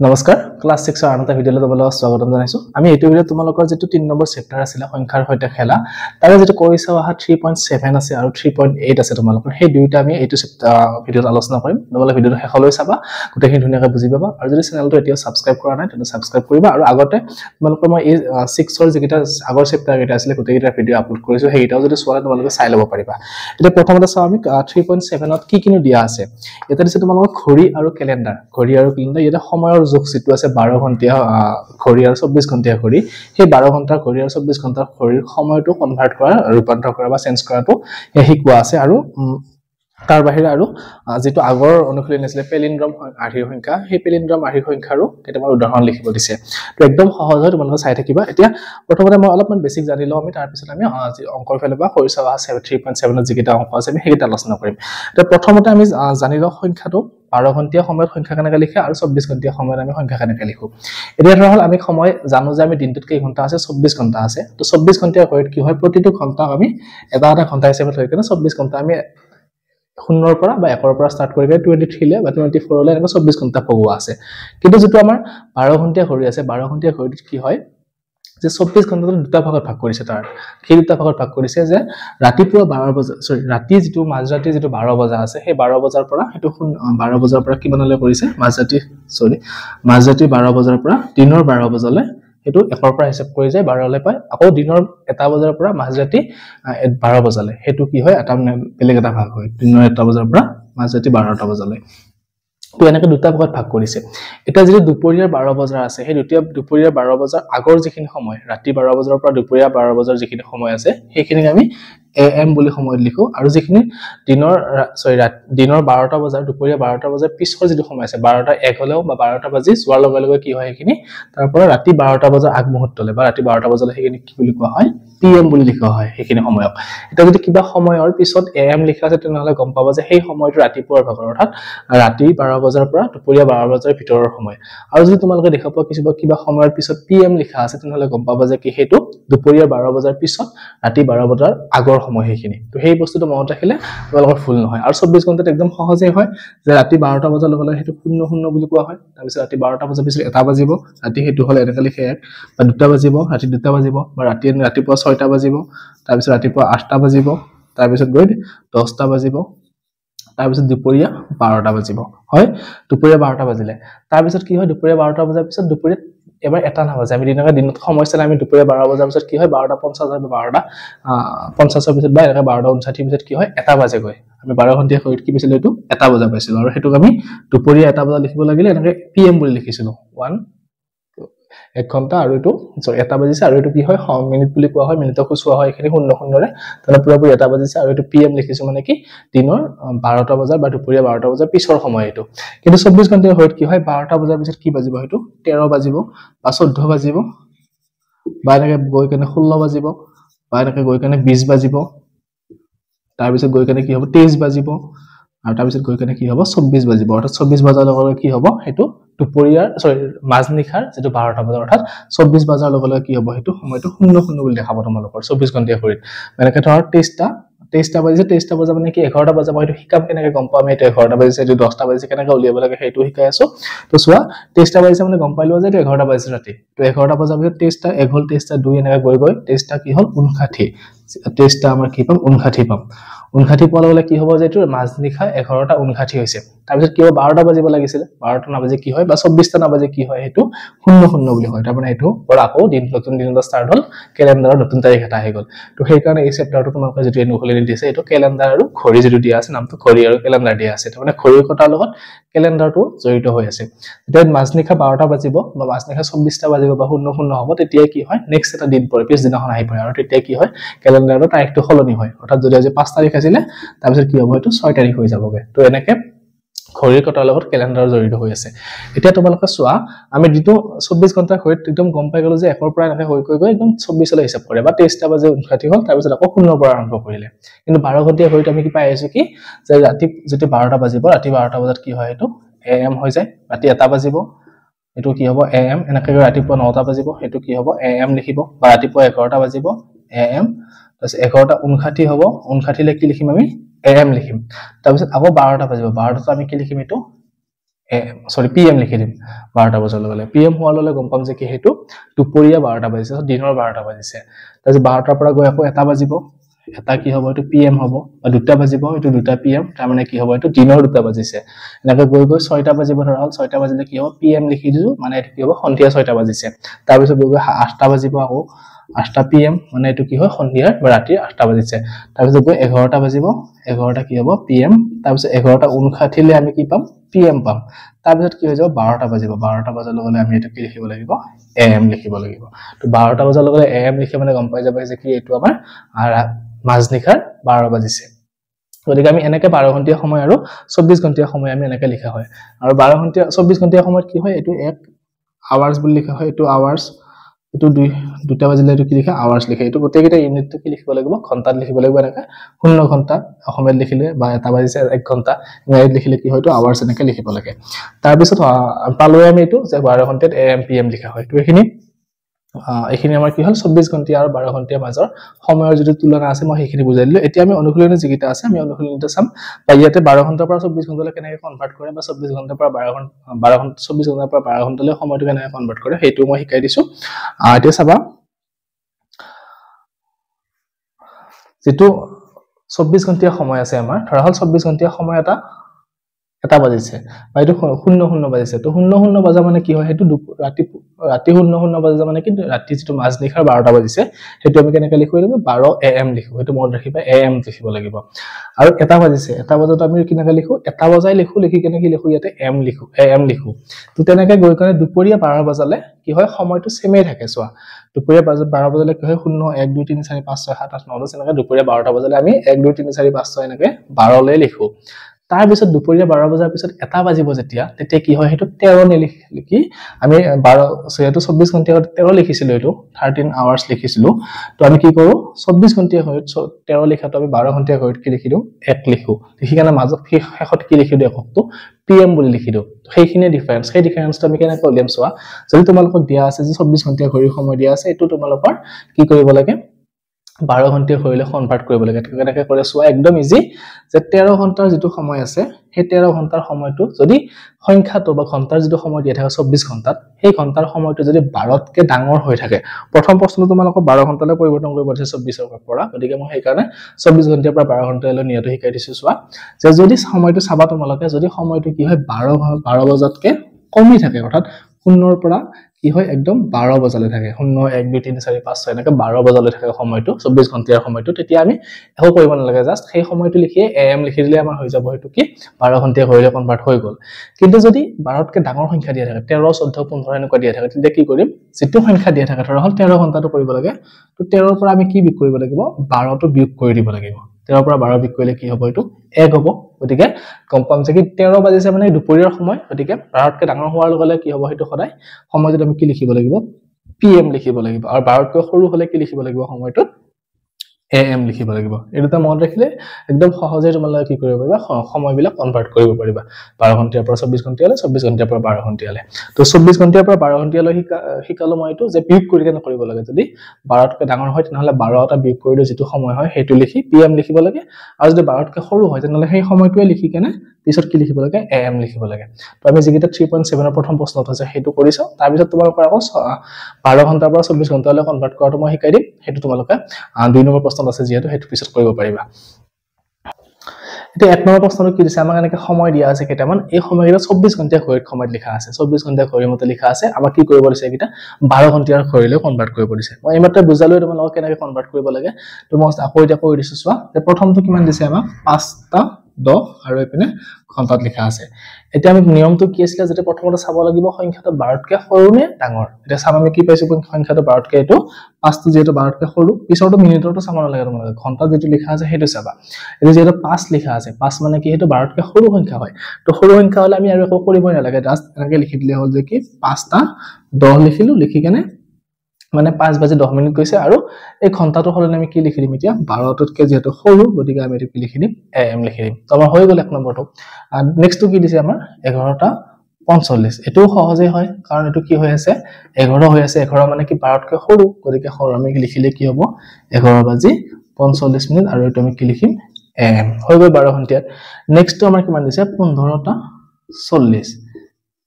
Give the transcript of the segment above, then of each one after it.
নমস্কাৰ ক্লাস 6 ৰ আনটা ভিডিঅলৈ তোমালোকক স্বাগতম জনাইছো আমি এইটো ভিডিঅ তোমালোকৰ যেটো 3 নম্বৰ চেপ্টাৰ আছিল সংখ্যাৰ সৈতে খেলা তাৰে যেটো কৰিছা আহা 3.7 আছে আৰু 3.8 আছে তোমালোকৰ সেই দুইটা আমি এইটো ভিডিঅত আলোচনা কৰিম তোমালোকে ভিডিঅটো শেষলৈ চাবা গোটেইখিনি ধুনীয়াকৈ বুজি পাবা আৰু যদি চেনেলটো এতিয়া সাবস্ক্ৰাইব কৰা নাই তেন্তে সাবস্ক্ৰাইব কৰিবা আৰু আগতে তোমালোকৰ মই এই 6 ৰ যেটা আগৰ চেপ্টাৰ কেইটা আছিল গোটেইকেইটা ভিডিঅ আপলোড কৰিছো সেইটাও যদি চোৱা তোমালোকে চাই ল'ব পাৰিবা এতিয়া প্ৰথমতে চাও আমি 3.7 ত কি কিনো দিয়া আছে এটা দিছে তোমালোকৰ ঘড়ী আৰু ক্যালেন্ডাৰ এটা সময়ৰ যোগ যেটো আছে 12 ঘণ্টা ঘড়ী আৰু 24 ঘণ্টা ঘড়ী সেই 12 ঘণ্টা ঘড়ী আৰু 24 ঘণ্টা ঘড়ীৰ সময়টো কনভাৰ্ট কৰা ৰূপান্তৰ কৰা বা চেঞ্জ কৰাটো শিকোৱা আছে আৰু তাৰ বাহিৰে আৰু যেটো আগৰ অনুশীলন আছিল পেলিন্ড্ৰম আৰ্হিৰ সংখ্যা সেই পেলিন্ড্ৰম আৰ্হিৰ সংখ্যাৰো কেইটামান উদাহৰণ লিখিব দিছে তো একদম সহজ হয় তোমালোকে চাই থাকিবা এতিয়া প্ৰথমতে মই অলপমান বেসিক জানি লও আমি তাৰ পিছত আমি অংকৰ ফালে বা কৰিছা 3.7 ত যিকেইটা অংক আছে আমি সেইকেইটা আলোচনা কৰিম তো প্ৰথমতে আমি জানি লও সংখ্যাটো 12 ঘণ্টা সময়ত সংখ্যা কেনেকৈ লিখে আৰু 24 ঘণ্টা সময়ত আমি সংখ্যা কেনেকৈ লিখো এতিয়া ধৰা হল আমি সময় জানো যে আমি দিনটোত কেই ঘণ্টা আছে 24 ঘণ্টা আছে তো 24 ঘণ্টা হয়ত কি হয় প্ৰতিটো ঘণ্টা আমি এটা ঘণ্টা হিচাপে লৈ কেনে 24 ঘণ্টা আমি 0 ৰ পৰা বা 1 ৰ পৰা স্টাৰ্ট কৰি 23 লে বা 24 লে এনেকৈ 24 ঘণ্টা পগোৱা আছে কিন্তু যেটো আমাৰ 12 ঘণ্টা ঘড়ী আছে 12 ঘণ্টা ঘড়ীত কি হয় যে 24 ঘণ্টাটো দুটা ভাগত ভাগ কৰিছে তাৰ সেই দুটা ভাগত ভাগ কৰিছে যে ৰাতিপুৱা 12 বজা ৰাতি যেটো মাজৰাতি যেটো 12 বজা আছে সেই 12 বজাৰ পৰা হেতু 12 বজাৰ পৰা কি বনালে কৰিছে মাজৰাতি 12 বজাৰ পৰা দিনৰ 12 বজালৈ হেতু 1 ৰ পৰা হিচাপ কৰি যায় 12 লৈ পায় আকৌ দিনৰ 1 বজাৰ পৰা মাজৰাতি 12 বজালৈ হেতু কি হয় এটা বেলেগ এটা ভাগ হয় দিনৰ 1 বজাৰ পৰা মাজৰাতি 12টা বজালৈ তো এনেকৈ দুটা ভাগত ভাগ কৰিছে এটা যদি দুপৰীয়াৰ 12 বজাৰ আছে সেই দুপৰীয়াৰ 12 বজাৰ আগৰ যিখিনি সময় ৰাতি 12 বজাৰ পৰা দুপৰীয়া 12 বজাৰ যিখিনি সময় আছে সেইখিনি আমি am বুলি সময়ত লিখো আৰু যিখিনি দিনৰ 12টা বজাৰ দুপৰীয়া 12টা বজাৰ পিছৰ যিটো সময় আছে 12টা 1 হলেও বা 12টা বাজি যোৱাৰ লগে লগে কি হয় সেইখিনি তাৰ পৰা ৰাতি 12টা বজাৰ আগমুহূৰ্তলৈ বা ৰাতি 12টা বজালৈ সেইখিনি কি বুলি কোৱা হয় pm বুলি লিখা হয় সেইখিনি সময়ক এটা যদি কিবা সময়ৰ পিছত am লিখা আছে তেনেহলে গম পাবা যে সেই সময়টো ৰাতিপুৱাৰ ভাগৰ অৰ্থাৎ ৰাতি 12 বজাৰ পৰা দুপৰীয়া 12 বজাৰ ভিতৰৰ সময় আৰু যদি তোমালোকে দেখা পোৱা কিবা সময়ৰ পিছত pm লিখা আছে তেনেহলে গম পাবা যে কি হেতু দুপৰীয়া 12 বজাৰ পিছত ৰাতি 12 বজাৰ আগৰ সময় সেইখিনি তো সেই বস্তুটো মনত ৰাখিলে তোমালোকৰ ভুল নহয় আৰু 24 ঘণ্টাত একদম সহজে হয় যে ৰাতি 12টা বজাৰ লগে লগে হেতু 00 বুলি কোৱা হয় তাৰ পিছত ৰাতি 12টা বজাৰ পিছত 1টা বাজিব ৰাতি হেতু হলে এনেকৈ লিখে 1 বা 2টা বাজিব ৰাতি 2টা বাজিব বা ৰাতিপুৱা 6টা বাজিব তাৰ পিছত ৰাতিপুৱা 8টা বাজিব তাৰ পিছত গৈ 10টা বাজিব তাৰ পিছত দুপৰীয়া 12টা বাজিব হয় দুপৰীয়া 12টা বাজিলে তাৰ পিছত কি হয় দুপৰীয়া 12টা বজাৰ পিছত দুপৰীয়া এবাৰ এটা না বাজে আমি দিনত সময় চালে আমি দুপৰীয়া 12 বজাৰ পিছত কি হয় 12টা 50 বা 12টা 50 পিছত বা 12টা 59 পিছত কি হয় এটা বাজে গৈ আমি 12 ঘণ্টা ঘড়ীত কি পাইছিলো এটো এটা বজা পাইছিলো আৰু হেতুক আমি দুপৰীয়া এটা বজা লিখিব লাগিলে এনেকৈ pm বুলি লিখিছিলো 1 ঘণ্টা আৰু এটো এটা বাজিছে আৰু এটো কি হয় মিনিট বুলি কোৱা হয় মিনিটক খুচুৱা হয় এখিনি 00 ৰে তালে পুৰা এটা বাজিছে আৰু এটো pm লিখিছো মানে কি দিনৰ 12টা বজাৰ বা দুপৰীয়া 12টা বজাৰ পিছৰ সময় এটো কিন্তু 24 ঘণ্টা হয়ত কি হয় 12টা বজাৰ পিছত কি বাজিব হেতু 13 বাজিব বা 14 বাজিব বা এনেকৈ গৈ কেনে 16 বাজিব বা এনেকৈ গৈ কেনে 20 বাজিব তাৰ পিছত গৈ কেনে কি হ'ব 23 বাজিব আৰু তাৰ পিছত গৈ কেনে কি হ'ব 24 বাজিব অৰ্থাৎ 24 বজাৰ লগে লগে কি হ'ব হেতু দুপৰীয়াৰ মাজনিখাৰ যেটো 12টা বজাৰ অৰ্থাৎ 24 বজাৰ লগে লগে কি হ'ব হেতু সময়টো 00 বুলি দেখাব তোমালোকৰ 24 ঘণ্টা ঘড়ীত মানে ধৰ 23টা বাজিছে 23টা বজা মানে কি 11টা বজা মই হেতু হিকাম কেনেকৈ গম পাম এটো 11টা বাজিছে এটো 10টা বাজিছে কেনেকৈ উলিয়াব লাগে হেতু শিকাই আছো তো চোৱা 23টা বাজিছে মানে গম পাইলো যে এটো 11টা বাজিছে ৰাতি তো 11টা বজাৰ পিছত 23টা 1 হল 23টা 2 এনেকৈ গৈ 23টা কি হল 59 23টা আমাৰ কি পাম 59 পাম 59 পোৱাৰ লগে কি হ'ব যে এটো মাজনিখা 11টা 59 হৈছে তাৰ পিছত কি হ'ব 12টা বাজিব লাগিছিল 12টা না বাজে কি হয় বা 24টা না বাজে কি হয় হেতু 00 বুলি হয় তাৰ মানে এটো পৰা আকৌ নতুন দিনটো স্টাৰ্ট হল ক্যালেন্ডাৰৰ নতুন তাৰিখ এটা আহি গল তো সেই কাৰণে এই চেপ্টাৰটো তোমালোকে যেটো অনুশীলনী দিছে এটো ক্যালেন্ডাৰ আৰু ঘড়ী যেটো দিয়া আছে নামটো ঘড়ী আৰু ক্যালেন্ডাৰ দিয়া আছে মানে ঘড়ীৰ কটাৰ লগত ক্যালেন্ডাৰটো জড়িত হৈ আছে যেতিয়া মাজনিখা 12টা বাজিব বা মাজনিখা 24টা বাজিব বা 00 হ'ব তেতিয়া কি হয় নেক্সট এটা দিন পৰে পিছ দিনাখন আহি পৰে আৰু তেতিয়া কি হয় ক্যালেন্ডাৰৰ তাৰিখটো সলনি হয় অৰ্থাৎ যদি আজি 5 তাৰিখ আছিল তাৰ পিছত কি হ'ব এটো 6 তাৰিখ হৈ যাবগে তো এনেকৈ ঘড়ীৰ কটাৰ লগত ক্যালেন্ডাৰ জড়িত হৈ আছে এতিয়া তোমালোকে চোৱা আমি যেটো 24 ঘণ্টা ঘড়ীত একদম গম পাই গলো যে 1 ৰ পৰা এনেকৈ হৈ গৈ একদম 24 লৈ হিচাপ কৰে বা 23টা বাজে 59 হল তাৰ পিছত আকৌ 0 পৰা আৰম্ভ কৰিলে কিন্তু 12 ঘণ্টা ঘড়ীত আমি কি পাই আছো কি যে ৰাতি যেটো 12টা বাজিব ৰাতি 12টা বজাত কি হয় এটো am হৈ যায় ৰাতি 1টা বাজিব এটো কি হ'ব am এনেকৈ ৰাতিপুৱা 9টা বাজিব এটো কি হ'ব am লিখিব বা ৰাতিপুৱা 11টা বাজিব am তাৰপিছত 11টা 59 হ'ব 59 লে কি লিখিম আমি am লিখিম তাৰ পিছত আকৌ 12টা বাজিব 12টা আমি কি লিখিম এটো সৰি PM লিখি দিম 12টা বজাৰ লগে PM হোৱাৰ লগে গম পাম যে কি হেতু দুপৰীয়া 12টা বাজিছে দিনৰ 12টা বাজিছে তাৰপিছত 12টাৰ পৰা গৈ আকৌ 1টা বাজিব এটা কি হ'ব এটো PM হ'ব বা 2টা বাজিব এটো 2টা PM তাৰ মানে কি হ'ব এটো দিনৰ 2টা বাজিছে এনেকৈ গৈ গৈ 6টা বাজিব ধৰা হল 6টা বাজিলে কি হ'ব PM লিখি দিছো মানে এটো কি হ'ব সন্ধিয়া 6টা বাজিছে তাৰ পিছত গৈ গৈ 8টা বাজিব আকৌ 8টা PM মানে এটো কি হয় সন্ধিয়া বা ৰাতি 8টা বাজিছে তাৰ পিছত গৈ 11টা বাজিব 11টা কি হ'ব PM তাৰ পিছত 11টা 59 লে আমি কি পাম PM পাম তাৰ পিছত কি হৈ যাব 12টা বাজিব 12টা বজাৰ লগে আমি এটো কি লিখিব লাগিব AM লিখিব লাগিব তো 12টা বজাৰ লগে AM লিখি মানে গম পাই যাব যে কি এটো আমাৰ মাজনিখাৰ 12 বাজিছে গতিকে আমি এনেকৈ 12 ঘণ্টা সময় আৰু 24 ঘণ্টা সময় আমি এনেকৈ লিখা হয় আৰু 12 ঘণ্টা 24 ঘণ্টা সময়ত কি হয় এটো 1 আৱাৰ্স বুলি লিখা হয় এটো আৱাৰ্স এটো 2টা বাজিলে এটো কি লিখা আৱাৰ্স লিখে এটো গোটেইকেইটা ইউনিটটো কি লিখিব লাগিব ঘণ্টাত লিখিব লাগিব এনেকৈ 0 ঘণ্টা অসমীয়াত লিখিলে বা এটা বাজিছে 1 ঘণ্টা ইংৰাজীত লিখিলে কি হয়তো আৱাৰ্স এনেকৈ লিখিব লাগে তাৰ পিছত পালো আমি এটো যে 12 ঘণ্টাত AM PM লিখা হয় তো এইখিনি আমাৰ কি হল 24 ঘণ্টা আৰু 12 ঘণ্টাৰ মাজৰ সময়ৰ যদি তুলনা আছে মই সেইখিনি বুজাই দিলো এতিয়া আমি অনুশীলনী যিকিটা আছে আমি অনুশীলনীটো চাম বা ইয়াতে 12 ঘণ্টাৰ পৰা 24 ঘণ্টালৈ কেনেকৈ কনভাৰ্ট কৰে বা 24 ঘণ্টাৰ পৰা 12 ঘণ্টা 24 ঘণ্টাৰ পৰা 12 ঘণ্টালৈ সময়টো কেনেকৈ কনভাৰ্ট কৰে সেইটো মই শিকাই দিছো এতিয়া চাবা যেটো 24 ঘণ্টা সময় আছে আমাৰ ধৰা হল 24 ঘণ্টা সময় এটা বাজিছে বা এটো 00 বাজিছে তো 00 বাজা মানে কি হয় হেতু ৰাতি 00 বাজা মানে কি ৰাতি যেটো মাজনিখাৰ 12টা বাজিছে হেতু আমি কেনেকৈ লিখিব লাগিব 12 AM লিখো হেতু মনত ৰাখিবা AM লিখিব লাগিব আৰু এটা বাজিছে এটা বজাত আমি কেনেকৈ লিখো এটা বজাই লিখো লিখি কেনে কি লিখো ইয়াতে AM লিখো তো তেনেকৈ গৈ কাৰণে দুপৰীয়া 12 বজালে কি হয় সময়টো সেমেই থাকে সোৱা দুপৰীয়া 12 বজালে কি হয় 0 1 2 3 4 5 6 7 8 9 10 এনেকৈ দুপৰীয়া 12টা বজালে আমি 1 2 3 4 5 6 এনেকৈ 12 লে লিখো তাৰ পিছত দুপৰীয়া 12 বজাৰ পিছত এটা বাজিব যেতিয়া তেতিয়া কি হয় হেতু 13 নে লিখি আমি 12 সৈয়াটো 24 ঘণ্টা 13 লিখিছিলো এটো 13 আৱাৰ্স লিখিছিলো তো আমি কি কৰো 24 ঘণ্টা হয় 13 লিখাটো আমি 12 ঘণ্টা হয় কি লিখি দিও 1 লিখো লিখি কেনে মাজত শেষত কি লিখি দিও একটো PM বুলি লিখি দিও সেইখিনি ডিফাৰেন্স সেই ডিফাৰেন্সটো আমি কেনেকৈ উলিয়াম সোৱা যদি তোমালোকক দিয়া আছে যে 24 ঘণ্টা ঘড়ীৰ সময় দিয়া আছে এটো তোমালোকৰ কি কৰিব লাগে 12 ঘণ্টা হইলে কনভাৰ্ট কৰিব লাগে কেনেকৈ কৰে সোৱা একদম ইজি যে 13 ঘণ্টাৰ যেটো সময় আছে সেই 13 ঘণ্টাৰ সময়টো যদি সংখ্যাটো বা ঘণ্টাৰ যেটো সময় দিয়া থাকে 24 ঘণ্টাত সেই ঘণ্টাৰ সময়টো যদি 12তকৈ ডাঙৰ হৈ থাকে প্ৰথম প্ৰশ্নটো তোমালোকক 12 ঘণ্টালৈ পৰিৱৰ্তন কৰিব দিছে 24ৰ পৰা গতিকে মই সেই কাৰণে 24 ঘণ্টাৰ পৰা 12 ঘণ্টালৈ নিয়াটো শিকাই দিছো সোৱা যে যদি সময়টো চাবা তোমালোকে যদি সময়টো কি হয় 12 বজাতকৈ কমি থাকে অৰ্থাৎ 0ৰ পৰা কি হয় একদম 12 বজালৈ থাকে 0 1 2 3 4 5 6 এনেকৈ 12 বজালৈ থাকে সময়টো 24 ঘণ্টাৰ সময়টো তেতিয়া আমি একো কৰিব নালাগে জাস্ট সেই সময়টো লিখি AM লিখি দিলে আমাৰ হৈ যাব হেতু কি 12 ঘণ্টা ঘড়ীলৈ কনভাৰ্ট হৈ গল কিন্তু যদি 12তকৈ ডাঙৰ সংখ্যা দিয়া থাকে 13 14 15 এনেকৈ দিয়া থাকে তেতিয়া কি কৰিম যেটো সংখ্যা দিয়া থাকে ধৰা হল 13 ঘণ্টাটো কৰিব লাগে তো 13ৰ পৰা আমি কি বিয়োগ কৰিব লাগিব 12টো বিয়োগ কৰি দিব লাগিব 13ৰ পৰা 12 বিয়োগ কৰিলে কি হ'ব এটো 1 হ'ব গতিকে কম পাম যে কি 13 বাজিছে মানে দুপৰীয়াৰ সময় গতিকে 12তকৈ ডাঙৰ হোৱাৰ লগে কি হ'ব হেতু সদায় সময়ত আমি কি লিখিব লাগিব PM লিখিব লাগিব আৰু 12তকৈ সৰু হলে কি লিখিব লাগিব সময়টো AM লিখিব লাগিব এটো মনত ৰাখিলে একদম সহজে তোমালোকে কি কৰিব পাৰিবা সময়বিলাক কনভাৰ্ট কৰিব পাৰিবা 12 ঘণ্টাৰ পৰা 24 ঘণ্টালৈ 24 ঘণ্টাৰ পৰা 12 ঘণ্টালৈ তো 24 ঘণ্টাৰ পৰা 12 ঘণ্টালৈ শিকালো মই এটো যে বিয়োগ কৰি কেনে কৰিব লাগে যদি 12তকৈ ডাঙৰ হয় তেনেহলে 12টা বিয়োগ কৰি যেটো সময় হয় হেতু লিখি PM লিখিব লাগে আৰু যদি 12তকৈ সৰু হয় তেনেহলে সেই সময়টোৱে লিখি কেনে পিছত কি লিখিব লাগে AM লিখিব লাগে তো আমি যিকিটা 3.7 ৰ প্ৰথম প্ৰশ্নটো আছে হেতু কৰিছো তাৰ পিছত তোমালোকৰ আকৌ 12 ঘণ্টাৰ পৰা 24 ঘণ্টালৈ কনভাৰ্ট কৰাটো মই শিকাই দিম হেতু তোমালোকে 2 নম্বৰ প্ৰশ্ন আছে যেটো হেতু পিছত কৰিব পাৰিবা এটা 1 নম্বৰ প্ৰশ্নটো কি দিছে আমাক এনেকৈ সময় দিয়া আছে কেইটামান এই সময়কেইটা 24 ঘণ্টা ঘড়ীৰ সময়ত লিখা আছে 24 ঘণ্টা ঘড়ীৰ মতে লিখা আছে আমাক কি কৰিব দিছে এটা 12 ঘণ্টাৰ ঘড়ীলৈ কনভাৰ্ট কৰিব দিছে মই এইমাত্ৰ বুজালো তোমালোকক কেনেকৈ কনভাৰ্ট কৰিব লাগে তো মই আকৌ এটা কৈ দিছো সোৱা যে প্ৰথমটো কিমান দিছে আমাক 5টা 10 আৰু এপিনে ঘণ্টাত লিখা আছে এতিয়া আমি নিয়মটো কি আছিল যে প্ৰথমতে চাব লাগিব সংখ্যাটো 12তকৈ সৰু নে ডাঙৰ এটা চাম আমি কি পাইছো সংখ্যাটো 12তকৈ এটো 5টো যেটো 12তকৈ সৰু পিছৰটো মিনিটৰটো চাব নালাগে তোমালোকে ঘণ্টাত যেটো লিখা আছে হেতু চাবা এটো যেটো 5 লিখা আছে 5 মানে কি হেতু 12তকৈ সৰু সংখ্যা হয় তো সৰু সংখ্যা হলে আমি আৰু একো কৰিবই নালাগে জাস্ট এনেকৈ লিখি দিলে হ'ল যে কি 5টা 10 লিখিলো লিখি কেনে মানে 5 বাজি 10 মিনিট কৈছে আৰু এই ঘণ্টাটো হলে আমি কি লিখি দিম এতিয়া 12তকৈ যেটো সৰু গতিকে আমি এটো কি লিখি দিম AM লিখি দিম তো আমাৰ হৈ গল 1 নম্বৰটো নেক্সটটো কি দিছে আমাৰ 11টা 45 এটো সহজে হয় কাৰণ এটো কি হৈ আছে 11 হৈ আছে 11 মানে কি 12তকৈ সৰু গতিকে সৰু আমি লিখিলে কি হ'ব 11 বাজি 45 মিনিট আৰু এটো আমি কি লিখিম AM হৈ গল 12 ঘণ্টা নেক্সটটো আমাৰ কিমান দিছে 15টা 40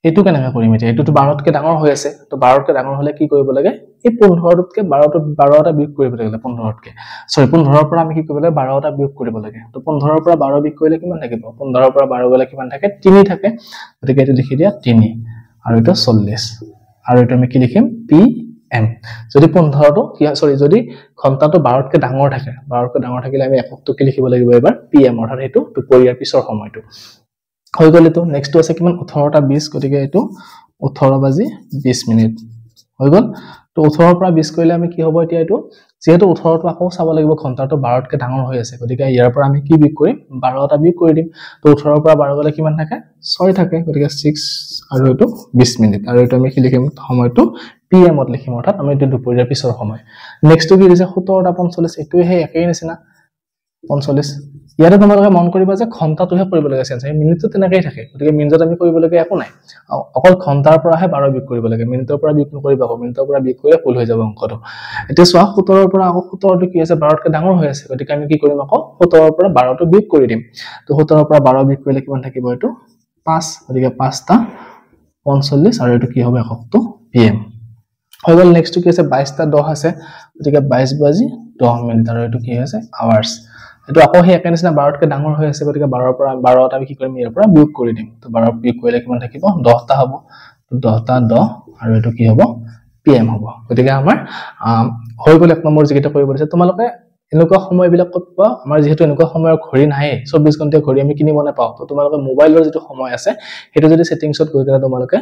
এইটো কেনেকৈ কৰিম এতিয়া এইটোতো 12তকৈ ডাঙৰ হৈ আছে তো 12তকৈ ডাঙৰ হলে কি কৰিব লাগে এই 15তকৈ 12টা বিয়োগ কৰিব লাগে 15তকৈ সৰি 15ৰ পৰা আমি কি কৰিব লাগে 12টা বিয়োগ কৰিব লাগে তো 15ৰ পৰা 12 বিয়োগ কৰিলে কিমান থাকিব 15ৰ পৰা 12 গলে কিমান থাকে 3 থাকে গতিকে এইটো লিখি দিয়া 3 আৰু এটা 40 আৰু এটা আমি কি লিখিম PM যদি 15টো সৰি যদি ঘন্টাটো 12তকৈ ডাঙৰ থাকে 12তকৈ ডাঙৰ থাকিলে আমি এককটো কি লিখিব লাগিব এবাৰ PM অৰ্থাৎ সেইটো দুপৰীয়াৰ পিছৰ সময়টো হৈ গ'ল এটো নেক্সট আছে কিমান 18টা 20 গতিকে এটো 18:20 হৈ গ'ল তো 18 পৰা 20 কৰিলে আমি কি হ'ব এতিয়া এটো যেহেতু 18 টো আকৌ চাব লাগিব ঘন্টাটো 12তকৈ ডাঙৰ হৈ আছে গতিকে ইয়াৰ পৰা আমি কি বিয়োগ কৰিম 12টা বিয়োগ কৰি দিম তো 18 পৰা 12 গলে কিমান থাকে 6 থাকে গতিকে 6 আৰু এটো 20 আৰু এটো আমি কি লিখিম সময়টো PM ত লিখিম অৰ্থাৎ আমি এটো দুপৰীয়াৰ পিছৰ সময় নেক্সট কি দিছে 17টা 45 এটো হে একেই নিচিনা 45 ইয়াতে তোমালোকে মন কৰিবা যে ঘন্টাটোহে কৰিব লাগে চেঞ্জ মিনিটটো তেনেকৈ থাকে গতিকে মিনিটত আমি কৰিব লাগে একো নাই অকল ঘন্টাৰ পৰাহে 12 বিয়োগ কৰিব লাগে মিনিটৰ পৰা বিয়োগ নকৰিবা মিনিটৰ পৰা বিয়োগ কৰিলে ভুল হৈ যাব অংকটো এতিয়া চোৱা 17ৰ পৰা আকৌ 17টো কি আছে 12তকৈ ডাঙৰ হৈ আছে গতিকে আমি কি কৰিম আকৌ 17ৰ পৰা 12টো বিয়োগ কৰি দিম তো 17ৰ পৰা 12 বিয়োগ কৰিলে কিমান থাকিব এটো 5 গতিকে 5টা 45 আৰু এটো কি হ'ব এককটো PM হৈ গ'ল নেক্সট কি আছে 22টা 10 আছে গতিকে 22:10 আৰু এটো কি আছে আৱাৰ্স এটো আকৌ হে একে নিচিনা 12তকৈ ডাঙৰ হৈ আছে গতিকে 12ৰ পৰা 12টা আমি কি কৰিম ইয়াৰ পৰা বিয়োগ কৰি দিম তো 12 বিয়োগ কৰিলে কিমান থাকিব 10টা হ'ব তো 10টা 10 আৰু এটো কি হ'ব PM হ'ব গতিকে আমাৰ হৈ গ'ল এক নম্বৰ যিকেইটা কৰিব দিছে তোমালোকে এনেকুৱা সময়বিলাক ক'ত পাবা আমাৰ যেহেতু এনেকুৱা সময়ৰ ঘড়ী নাই 24 ঘণ্টা ঘড়ী আমি কিনিব নাপাওঁ তো তোমালোকে মোবাইলৰ যেটো সময় আছে হেতু যদি সেটিংছত গৈ কেনে তোমালোকে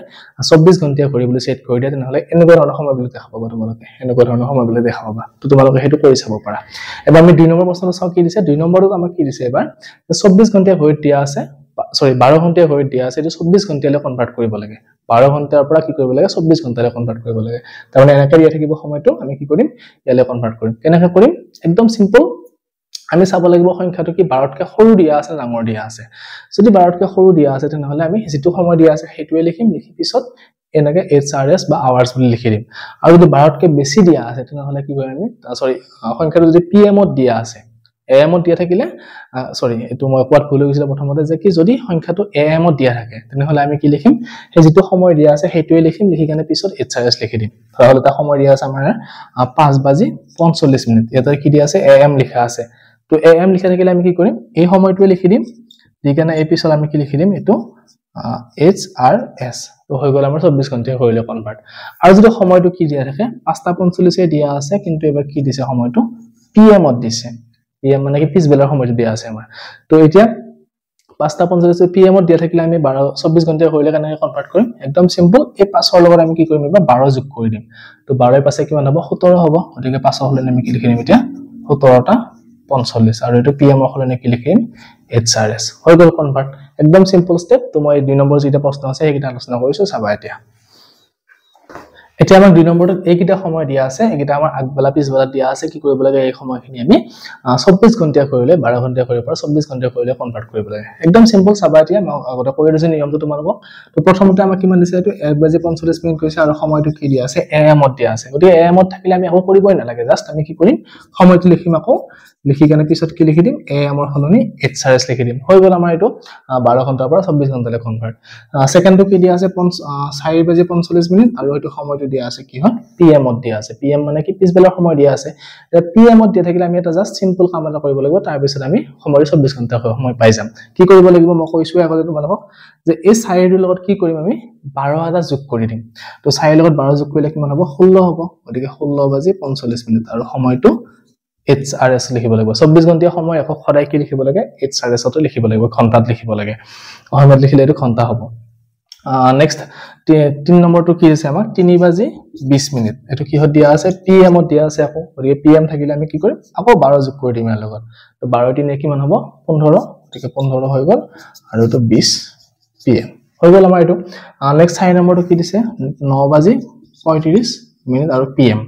24 ঘণ্টা ঘড়ী বুলি সেট কৰি দিয়া তেনেহলে এনেকুৱা ধৰণৰ সময়বিলাক দেখা পাবা তোমালোকে এনেকুৱা ধৰণৰ সময়বিলাক দেখা পাবা তো তোমালোকে হেতু কৰি চাব পাৰা এবাৰ আমি 2 নম্বৰ প্ৰশ্নটো চাও কি দিছে 2 নম্বৰটো আমাক কি দিছে এবাৰ 24 ঘণ্টা ঘড়ী দিয়া আছে সৰি 12 ঘণ্টা ঘড়ী দিয়া আছে এটো 24 ঘণ্টালৈ কনভাৰ্ট কৰিব লাগে 12 ঘণ্টাৰ পৰা কি কৰিব লাগে 24 ঘণ্টালৈ কনভাৰ্ট কৰিব লাগে তাৰ মানে এনেকৈ দিয়া থাকিব সময়টো আমি কি কৰিম ইয়ালৈ কনভাৰ্ট কৰিম কেনেকৈ কৰিম একদম সিম্পল আমি চাব লাগিব সংখ্যাটো কি 12তকৈ সৰু দিয়া আছে ডাঙৰ দিয়া আছে যদি 12তকৈ সৰু দিয়া আছে তেনেহলে আমি যেটো সময় দিয়া আছে হেতুৱে লিখিম লিখি পিছত এনেকৈ HRS বা আৱাৰ্স বুলি লিখি দিম আৰু যদি 12তকৈ বেছি দিয়া আছে তেনেহলে কি কৰিম আমি সৰি সংখ্যাটো যদি PM ত দিয়া আছে AM ত দিয়া থাকিলে সৰি এটো মই কোৱাত ভুল হৈ গৈছিল প্ৰথমতে যে কি যদি সংখ্যাটো AM ত দিয়া থাকে তেনেহলে আমি কি লিখিম হে যেটো সময় দিয়া আছে হেতুৱে লিখিম লিখি কেনে পিছত HRS লিখি দিম তাহলে তা সময় দিয়া আছে আমাৰ 5:45 এটা কি দিয়া আছে AM লিখা আছে তো AM লিখা থাকিলে আমি কি কৰিম এই সময়টোৱে লিখি দিম দিকেনে এই পিছত আমি কি লিখি দিম এটো HRS তো হৈ গ'ল আমাৰ 24 ঘণ্টা ঘড়ীলৈ কনভাৰ্ট আৰু যদি সময়টো কি দিয়া থাকে 5:45 এ দিয়া আছে কিন্তু এবাৰ কি দিছে সময়টো PM ত দিছে PM মানে কি পিছবেলাৰ সময়টো দিয়া আছে আমাৰ তো এতিয়া 5:45 PM ত দিয়া থাকিলে আমি 24 ঘণ্টা ঘড়ীলৈ কেনেকৈ কনভাৰ্ট কৰিম একদম সিম্পল এই 5ৰ লগত আমি কি কৰিম এবাৰ 12 যোগ কৰি দিম তো 12 ৰ পাছে কিমান হ'ব 17 হ'ব গতিকে 5 হলে আমি কি লিখিম এতিয়া 17টা 45 আৰু এটো PM ৰ হলে কি লিখিম HRS হৈ গ'ল কনভাৰ্ট একদম সিম্পল স্টেপ তো মই 2 নম্বৰ যেটা প্ৰশ্ন আছে হেকিটা আলোচনা কৰিছো চাবা এতিয়া আমাৰ 2 নম্বৰটোত এইকিটা সময় দিয়া আছে এইকিটা আমাৰ আগবেলা পিছবেলা দিয়া আছে কি কৰিব লাগে এই সময়খিনি আমি 24 ঘণ্টা কৰিলে 12 ঘণ্টা কৰিলে পৰা 24 ঘণ্টা কৰিলে কনভাৰ্ট কৰিব লাগে একদম সিম্পল চাবা এতিয়া মই আগতে কৈ দিছো নিয়মটো তোমালোকক তো প্ৰথমতে আমাক কিমান দিছে এটো 1:45 কৈছে আৰু সময়টো কি দিয়া আছে AM ত দিয়া আছে গতিকে AM ত থাকিলে আমি আকৌ কৰিবই নালাগে জাস্ট আমি কি কৰিম সময়টো লিখিম আকৌ লিখি কেনে পিছত কি লিখি দিম AM ৰ হলনি HRS লিখি দিম হৈ গ'ল আমাৰ এটো 12 ঘণ্টাৰ পৰা 24 ঘণ্টালৈ কনভাৰ্ট সেকেন্ডটো কি দিয়া আছে 4:45 আৰু এটো সময়টো দিয়া আছে কি হয় PM ত দিয়া আছে PM মানে কি পিছবেলাৰ সময় দিয়া আছে PM ত দিয়া থাকিলে আমি এটা জাস্ট সিম্পল কাম এটা কৰিব লাগিব তাৰ পিছত আমি সময় 24 ঘণ্টা সময় পাই যাম কি কৰিব লাগিব মই কৈছো আগতে তোমালোকক যে এই 4 ৰ লগত কি কৰিম আমি 12 এটা যোগ কৰি দিম তো 4 ৰ লগত 12 যোগ কৰিলে কিমান হ'ব 16 হ'ব গতিকে 16:45 আৰু সময়টো HRS লিখিব লাগিব 24 ঘণ্টা সময় একক সদায় কি লিখিব লাগে HRS ত লিখিব লাগিব ঘণ্টাত লিখিব লাগে সময়ত লিখিলে এটো ঘণ্টা হ'ব নেক্সট 3 নম্বৰটো কি আছে আমাৰ 3:20 এটো কিহত দিয়া আছে PM ত দিয়া আছে আকৌ গতিকে PM থাকিলে আমি কি কৰিম আকৌ 12 যোগ কৰি দিম ইয়াৰ লগত তো 12 3 কিমান হ'ব 15 গতিকে 15 হৈ গ'ল আৰু এটো 20 PM হৈ গ'ল আমাৰ এটো নেক্সট 4 নম্বৰটো কি দিছে 9:35 আৰু PM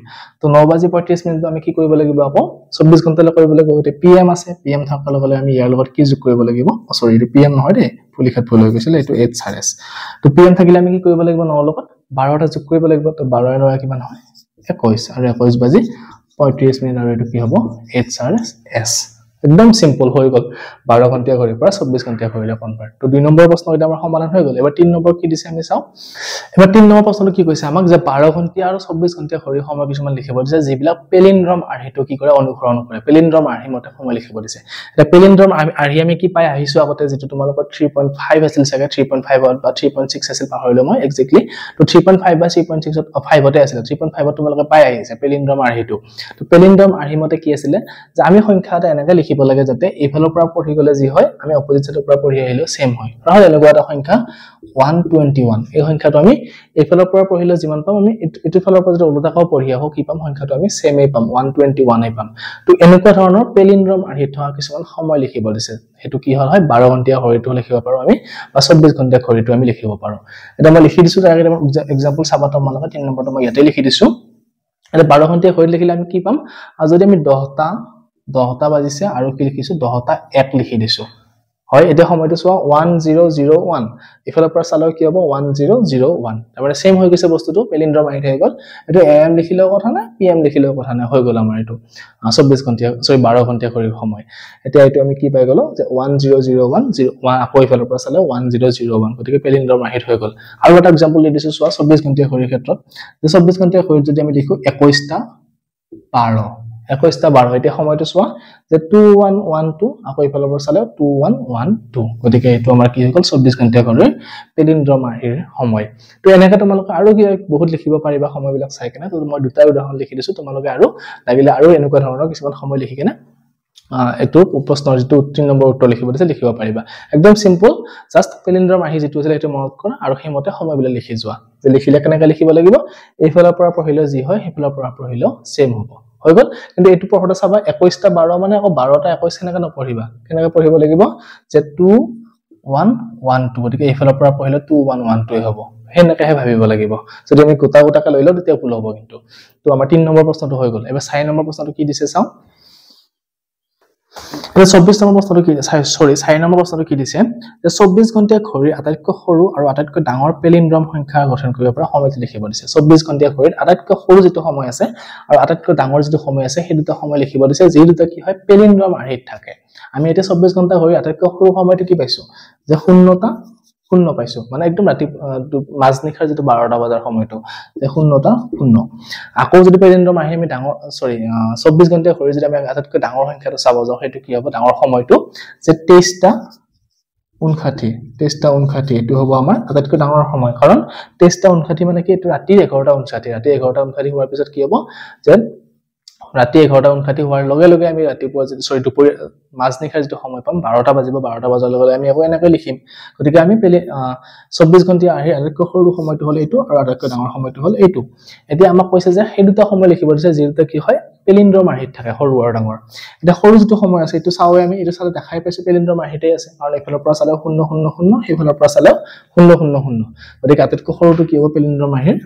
তো 9:35 আমি কি কৰিব লাগিব আকৌ 24 ঘণ্টালৈ কৰিব লাগিব গতে PM আছে PM থাকাৰ লগে আমি ইয়াৰ লগত কি যোগ কৰিব লাগিব সৰি এটো PM নহয় দে লিখাত ভুল হৈ গৈছিল এটো HRS তো PM থাকিলে আমি কি কৰিব লাগিব 9 লগত 12টা যোগ কৰিব লাগিব তো 12 ৰ কিমান হয় 21 আৰু 21:35 আৰু এটো কি হ'ব HRS একদম সিম্পল হৈ গল 12 ঘণ্টিয়া ঘড়ীৰ পৰা 24 ঘণ্টিয়া ঘড়ীলৈ কনভাৰ্ট তো 2 নম্বৰ প্ৰশ্ন এটা আমাৰ সমাধান হৈ গল এবাৰ 3 নম্বৰ কি দিছে আমি চাও এবাৰ 3 নম্বৰ প্ৰশ্নটো কি কৈছে আমাক যে 12 ঘণ্টিয়া আৰু 24 ঘণ্টিয়া ঘড়ীৰ সময় কিছুমান লিখিব দিছে যিবিলাক পেলিন্ড্ৰম আৰ্হিটো কি কৰে অনুসৰণ কৰে পেলিন্ড্ৰম আৰ্হি মতে সময় লিখিব দিছে এটা পেলিন্ড্ৰম আৰ্হি আমি কি পাই আহিছো আগতে যেটো তোমালোকৰ 3.5 আছিল সাগে 3.5 বা 3.6 আছিল পাহৰিলো মই এক্স্যাক্টলি তো 3.5 বা 3.6 5 তে আছিল 3.5 তোমালোকে পাই আহিছে পেলিন্ড্ৰম আৰ্হিটো তো পেলিন্ড্ৰম আৰ্হি মতে কি আছিল যে আমি সংখ্যা এটা এনেকৈ লিখিব লাগে যাতে এফালৰ পৰা পঢ়ি গলে যি হয় আমি অপজিট সাইডৰ পৰা পঢ়ি আহিলো সেম হয় আৰু এনেকুৱা এটা সংখ্যা 121 এই সংখ্যাটো আমি এফালৰ পৰা পঢ়িলে যিমান পাম আমি এটো ফালৰ পৰা যদি ওলোটাকাও পঢ়ি আহো কি পাম সংখ্যাটো আমি সেমই পাম 121 এই পাম তো এনেকুৱা ধৰণৰ পেলিন্ড্ৰম আৰ্হি থকা কিছুমান সময় লিখিব দিছে হেতু কি হয় 12 ঘণ্টিয়া ঘড়ীটো লিখিব পাৰো আমি বা 24 ঘণ্টিয়া ঘড়ীটো আমি লিখিব পাৰো এটা মই লিখি দিছো তাৰ আগে এক্সাম্পল চাবা তোমালোকে 3 নম্বৰটো মই ইয়াতে লিখি দিছো এটা 12 ঘণ্টিয়া ঘড়ী লিখিলে আমি কি পাম আৰু যদি আমি 10টা বাজিছে আৰু কি লিখিছো 10টা 1 লিখি দিছো হয় এটা সময়টো চোৱা 1001 ইফালৰ পৰা চালেও কি হ'ব 1001 তাৰমানে সেম হৈ গৈছে বস্তুটো পেলিন্ড্ৰম আহি হৈ গল এটো am লিখিলেও কথা না pm লিখিলেও কথা না হৈ গল আমাৰ এটো 24 ঘণ্টিয়া সৰি 12 ঘণ্টিয়া ঘড়ীৰ সময় এতিয়া এটো আমি কি পাই গলো যে 1001 আকৌ ইফালৰ পৰা চালে 1001 গতিকে পেলিন্ড্ৰম আহি হৈ গল আৰু এটা এক্সাম্পল দি দিছো চোৱা 24 ঘণ্টিয়া ঘড়ীৰ ক্ষেত্ৰত যে 24 ঘণ্টিয়া ঘড়ীত যদি আমি লিখো 21টা 12 এতিয়া সময়টো চোৱা যে 2112 আকৌ ইফালৰ পৰা চালে 2112 গতিকে এটো আমাৰ কি হৈ গল 24 ঘণ্টিয়া ঘড়ীৰ পেলিন্ড্ৰম আৰ্হিৰ সময় তো এনেকা তোমালোকে আৰু কি বহুত লিখিব পাৰিবা সময়বিলাক চাই কেনে তো মই দুটা উদাহৰণ লিখি দিছো তোমালোকে আৰু লাগিলে আৰু এনেকুৱা ধৰণৰ কিছুমান সময় লিখি কেনে এটো প্ৰশ্নৰ যেটো 3 নম্বৰ উত্তৰ লিখিব দিছে লিখিব পাৰিবা একদম সিম্পল জাস্ট পেলিন্ড্ৰম আৰ্হি যেটো আছিল এটো মনত কৰা আৰু সেইমতে সময়বিলাক লিখি যোৱা যে লিখিলে কেনেকা লিখিব লাগিব এইফালৰ পৰা পঢ়িলে যি হয় সেইফালৰ পৰা পঢ়িলেও সেম হ'ব হৈ গল কিন্তু এটো পঢ়তে চাবা 21টা 12 মানে আকৌ 12টা 21 কেনেকা নপঢ়িবা কেনেকা পঢ়িব লাগিব যে 2112 গতিকে এইফালৰ পৰা পঢ়িলে 2112 হ'ব হেনেকাহে ভাবিব লাগিব যদি আমি গোটা লৈ লও তেতিয়া ভুল হ'ব কিন্তু তো আমাৰ 3 নম্বৰ প্ৰশ্নটো হৈ গল এবাৰ 4 নম্বৰ প্ৰশ্নটো কি দিছে চাও 24 নম্বৰ প্ৰশ্নটো কি 4 নম্বৰ প্ৰশ্নটো কি দিছে যে 24 ঘণ্টিয়া ঘড়ীৰ আটাইতকৈ সৰু আৰু আটাইতকৈ ডাঙৰ পেলিন্ড্ৰম সংখ্যা গঠন কৰিব পৰা সময়টো লিখিব দিছে 24 ঘণ্টিয়া ঘড়ীৰ আটাইতকৈ সৰু যেটো সময় আছে আৰু আটাইতকৈ ডাঙৰ যেটো সময় আছে সেই দুটা সময় লিখিব দিছে যি দুটা কি হয় পেলিন্ড্ৰম আৰ্হিত থাকে আমি এটা 24 ঘণ্টা ঘড়ীৰ আটাইতকৈ সৰু সময়টো কি পাইছো যে 0টা 0 পাইছো মানে একদম ৰাতি মাজনিখাৰ যেটো 12টা বজাৰ সময়টো যে 0টা 0 আকৌ যদি পেলিন্ড্ৰম আৰ্হি আমি ডাঙৰ 24 ঘণ্টা ঘড়ী যদি আমি আটাইতকৈ ডাঙৰ সংখ্যাটো চাব যাও হেতু কি হ'ব ডাঙৰ সময়টো যে 23টা 59 এটো হ'ব আমাৰ আটাইতকৈ ডাঙৰ সময় কাৰণ 23টা 59 মানে কি এটো ৰাতি 11টা 59 হোৱাৰ পিছত কি হ'ব যে ৰাতি 11টা 59 হোৱাৰ লগে লগে আমি ৰাতিপুৱা যদি দুপৰীয়া মাজনিখাৰ যেটো সময় পাম 12টা বাজিব 12টা বজাৰ লগে আমি আকৌ এনেকৈ লিখিম গতিকে আমি 24 ঘণ্টা আহি আটাইতকৈ সৰু সময়টো হ'ল এইটো আৰু আটাইতকৈ ডাঙৰ সময়টো হ'ল এইটো এতিয়া আমাক কৈছে যে সেই দুটা সময় লিখিব দিছে যিটো কি হয় পেলিন্ড্ৰম আৰ্হিত থাকে সৰু আৰু ডাঙৰ এটা সৰু যেটো সময় আছে এটো চাওৱে আমি এটো চালে দেখাই পাইছো পেলিন্ড্ৰম আৰ্হিতে আছে আৰু ইফালৰ পৰা চালে 000 সেইফালৰ পৰা চালে 000 গতিকে আটাইতকৈ সৰুটো কি হ'ব পেলিন্ড্ৰম আৰ্হিৰ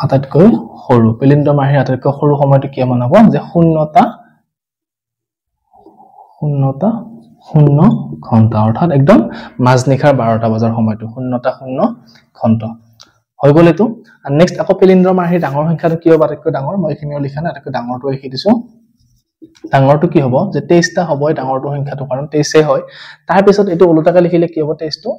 আটাইতকৈ সৰু পেলিন্ড্ৰম আৰ্হিৰ আটাইতকৈ সৰু সময়টো কি মান হ'ব যে 0টা 0 ঘণ্টা অৰ্থাৎ একদম মাজনিখাৰ 12টা বজাৰ সময়টো 0টা 0 ঘণ্টা হৈ গল এটো আৰু নেক্সট আকৌ পেলিন্ড্ৰম আৰ্হিৰ ডাঙৰ সংখ্যাটো কি হ'ব আটাইতকৈ ডাঙৰ মই এখিনিও লিখা নাই আটাইতকৈ ডাঙৰটো লিখি দিছো ডাঙৰটো কি হ'ব যে 23টা হ'বই ডাঙৰটো সংখ্যাটো কাৰণ 23 হয় তাৰ পিছত এটো ওলোটাকে লিখিলে কি হ'ব 23 টো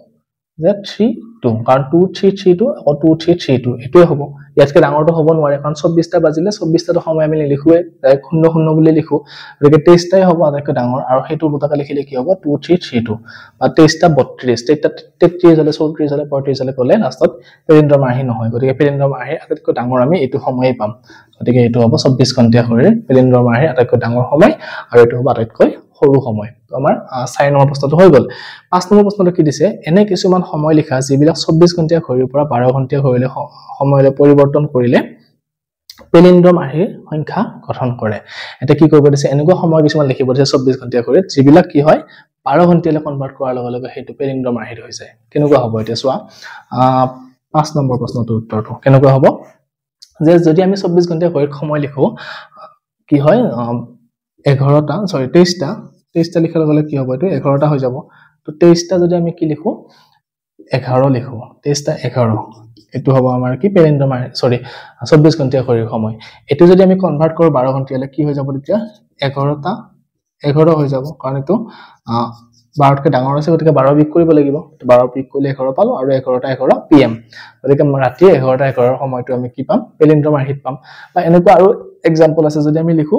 যে 32 কাৰণ 2332 আকৌ 2332 এটোই হ'ব ইয়াতকে ডাঙৰটো হ'ব নোৱাৰে কাৰণ 24টা বাজিলে 24টা সময় আমি লিখুৱে ডাইৰেক্ট 00 বুলি লিখো গতিকে 23টাই হ'ব আটাইতকৈ ডাঙৰ আৰু হেতু ওলোটাকে লিখিলে কি হ'ব 2332 বা 23টা 32 33 হলে 34 হলে 35 হলে ক'লে লাষ্টত পেলিন্ড্ৰম আৰ্হি নহয় গতিকে পেলিন্ড্ৰম আৰ্হিৰ আটাইতকৈ ডাঙৰ আমি এটো সময়ই পাম গতিকে এটো হ'ব 24 ঘণ্টা ঘড়ীৰ পেলিন্ড্ৰম আৰ্হিৰ আটাইতকৈ ডাঙৰ সময় আৰু এটো হ'ব আটাইতকৈ সৰু সময় তো আমাৰ 4 নম্বৰ প্ৰশ্নটো হৈ গল 5 নম্বৰ প্ৰশ্নটো কি দিছে এনে কিছুমান সময় লিখা যিবিলাক 24 ঘণ্টা ঘড়ীৰ পৰা 12 ঘণ্টা ঘড়ীলৈ সময়লৈ পৰিৱৰ্তন কৰিলে পেলিন্ড্ৰম আৰ্হিৰ সংখ্যা গঠন কৰে এটা কি কৰিব দিছে এনেকুৱা সময় কিছুমান লিখিব দিছে 24 ঘণ্টা ঘড়ীত যিবিলাক কি হয় 12 ঘণ্টালৈ কনভাৰ্ট কৰাৰ লগে লগে হেতু পেলিন্ড্ৰম আৰ্হিত হৈ যায় কেনেকুৱা হ'ব এটা চোৱা 5 নম্বৰ প্ৰশ্নটোৰ উত্তৰটো কেনেকুৱা হ'ব যে যদি আমি 24 ঘণ্টা ঘড়ীত সময় লিখো কি হয় 23টা লিখাৰ লগে লগে কি হ'ব এটো 11টা হৈ যাব তো 23টা যদি আমি কি লিখো 11 লিখো 23 টা 11 এটো হ'ব আমাৰ কি পেলিন্ড্ৰম সৰি 24 ঘণ্টা ঘড়ীৰ সময় এটো যদি আমি কনভাৰ্ট কৰো 12 ঘণ্টালৈ কি হৈ যাব তেতিয়া 11 টা 11 হৈ যাব কাৰণ এটো 12 কে ডাঙৰ আছে গতিকে 12 বিক কৰিব লাগিব 12 বিক কৰিলে 11 পালো আৰু 11 টা 11 pm গতিকে ৰাতি 11 টা 11 সময়টো আমি কি পাম পেলিন্ড্ৰম হিট পাম বা এনেকুৱা আৰু এক্সাম্পল আছে যদি আমি লিখো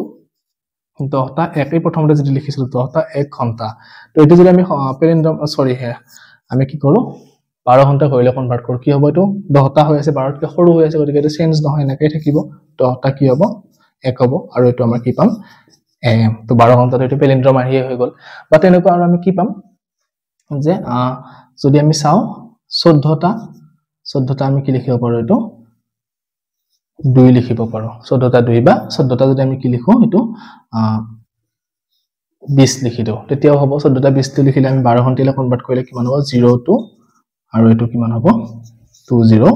10 টা 1 এই প্ৰথমতে যদি লিখিছিলো 10 টা 1 ঘণ্টা তো এটো যদি আমি পেলিন্ড্ৰম সৰি হে আমি কি কৰো 12 ঘণ্টা ঘড়ীলৈ কনভাৰ্ট কৰো কি হ'ব এটো 10 টা হৈ আছে 12 তকৈ সৰু হৈ আছে গতিকে এটো চেঞ্জ নহয় এনেকৈ থাকিব 10 টা কি হ'ব 1 হ'ব আৰু এটো আমাৰ কি পাম am তো 12 ঘণ্টাটো এটো পেলিন্ড্ৰম হৈ গল বা তেনেকুৱা আৰু আমি কি পাম যে যদি আমি চাও 14 টা আমি কি লিখিব পাৰো এটো 2 লিখিব পাৰো 14 টা 2 বা 14 টা যদি আমি কি লিখো এটো 20 লিখি দিও তেতিয়াও হ'ব 14 টা 20 টো লিখিলে আমি 12 ঘণ্টালৈ কনভাৰ্ট কৰিলে কিমান হ'ব 02 আৰু এটো কিমান হ'ব 20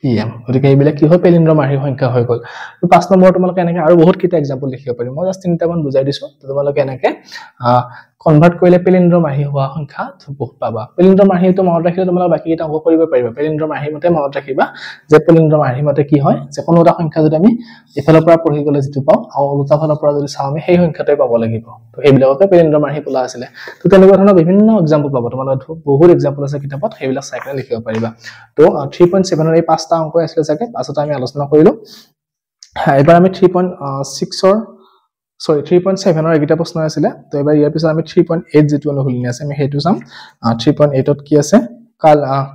pm গতিকে এইবিলাক কি হয় পেলিন্ড্ৰম সংখ্যা হৈ গল তো 5 নম্বৰ তোমালোকে এনেকৈ আৰু বহুত কিটা এক্সাম্পল লিখিব পাৰিম মই জাস্ট তিনিটা মান বুজাই দিছো তোমালোকে এনেকৈ কনভাৰ্ট কৰিলে পেলিন্ড্ৰম হোৱা সংখ্যা বহুত পাবা পেলিন্ড্ৰম তো মনত ৰাখিলে তোমালোকে বাকি কিটা অংক কৰিব পাৰিবা পেলিন্ড্ৰম মতে মনত ৰাখিবা যে পেলিন্ড্ৰম মতে কি হয় যে কোনো এটা সংখ্যা যদি আমি ইফালৰ পৰা পঢ়ি গলে যেটো পাও আৰু উল্টা ফালৰ পৰা যদি চাও আমি সেই সংখ্যাটোই পাব লাগিব তো এইবিলাককে পেলিন্ড্ৰম পোলা আছিল তো তেনেকুৱা ধৰণৰ বিভিন্ন এক্সাম্পল পাবা তোমালোকে বহুত এক্সাম্পল আছে কিতাপত সেইবিলাক চাই কিনে লিখিব পাৰিবা তো 3.7 ৰ এই পাঁচটা অংক আছিল চাগে পাছত আমি আলোচনা কৰিলো এবাৰ আমি 3.6 ৰ সৰি 3.7 ৰ এগিটা প্ৰশ্ন আছিল তো এবাৰ ইয়াৰ পিছত আমি 3.8 যেটো অনুসূলনী আছে আমি হেতু চাম 3.8 ত কি আছে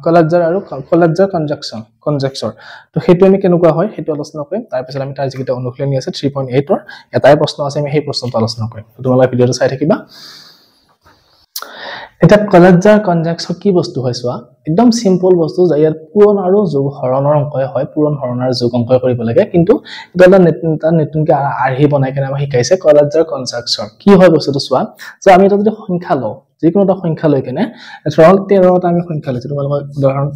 কলাজ্জাৰ আৰু কলাজ্জাৰ কনজেক্সৰ তো হেতু আমি কেনেকুৱা হয় হেতু আলোচনা কৰিম তাৰ পিছত আমি তাৰ যিটা অনুসূলনী আছে 3.8 ৰ এটাই প্ৰশ্ন আছে আমি সেই প্ৰশ্নটো আলোচনা কৰিম তো তোমালোকে ভিডিওটো চাই থাকিবা এটা কলাজ্জাৰ কনজেক্সৰ কি বস্তু হয় সোৱা একদম সিম্পল বস্তু যাৰ পূৰণ আৰু যোগ হৰণৰ অংক হয় পূৰণ হৰণ আৰু যোগ অংক কৰিব লাগে কিন্তু এটা নতুনকৈ আৰহি বনাই কেনে আমাক শিকাইছে কলাজ্জাৰ কনজেক্সৰ কি হয় বস্তুটো সোৱা যে আমি এটা যদি সংখ্যা লও যিকোনো এটা সংখ্যা লৈ কেনে ধৰক 13 টা আমি সংখ্যা লৈছো তোমালোকক উদাহৰণ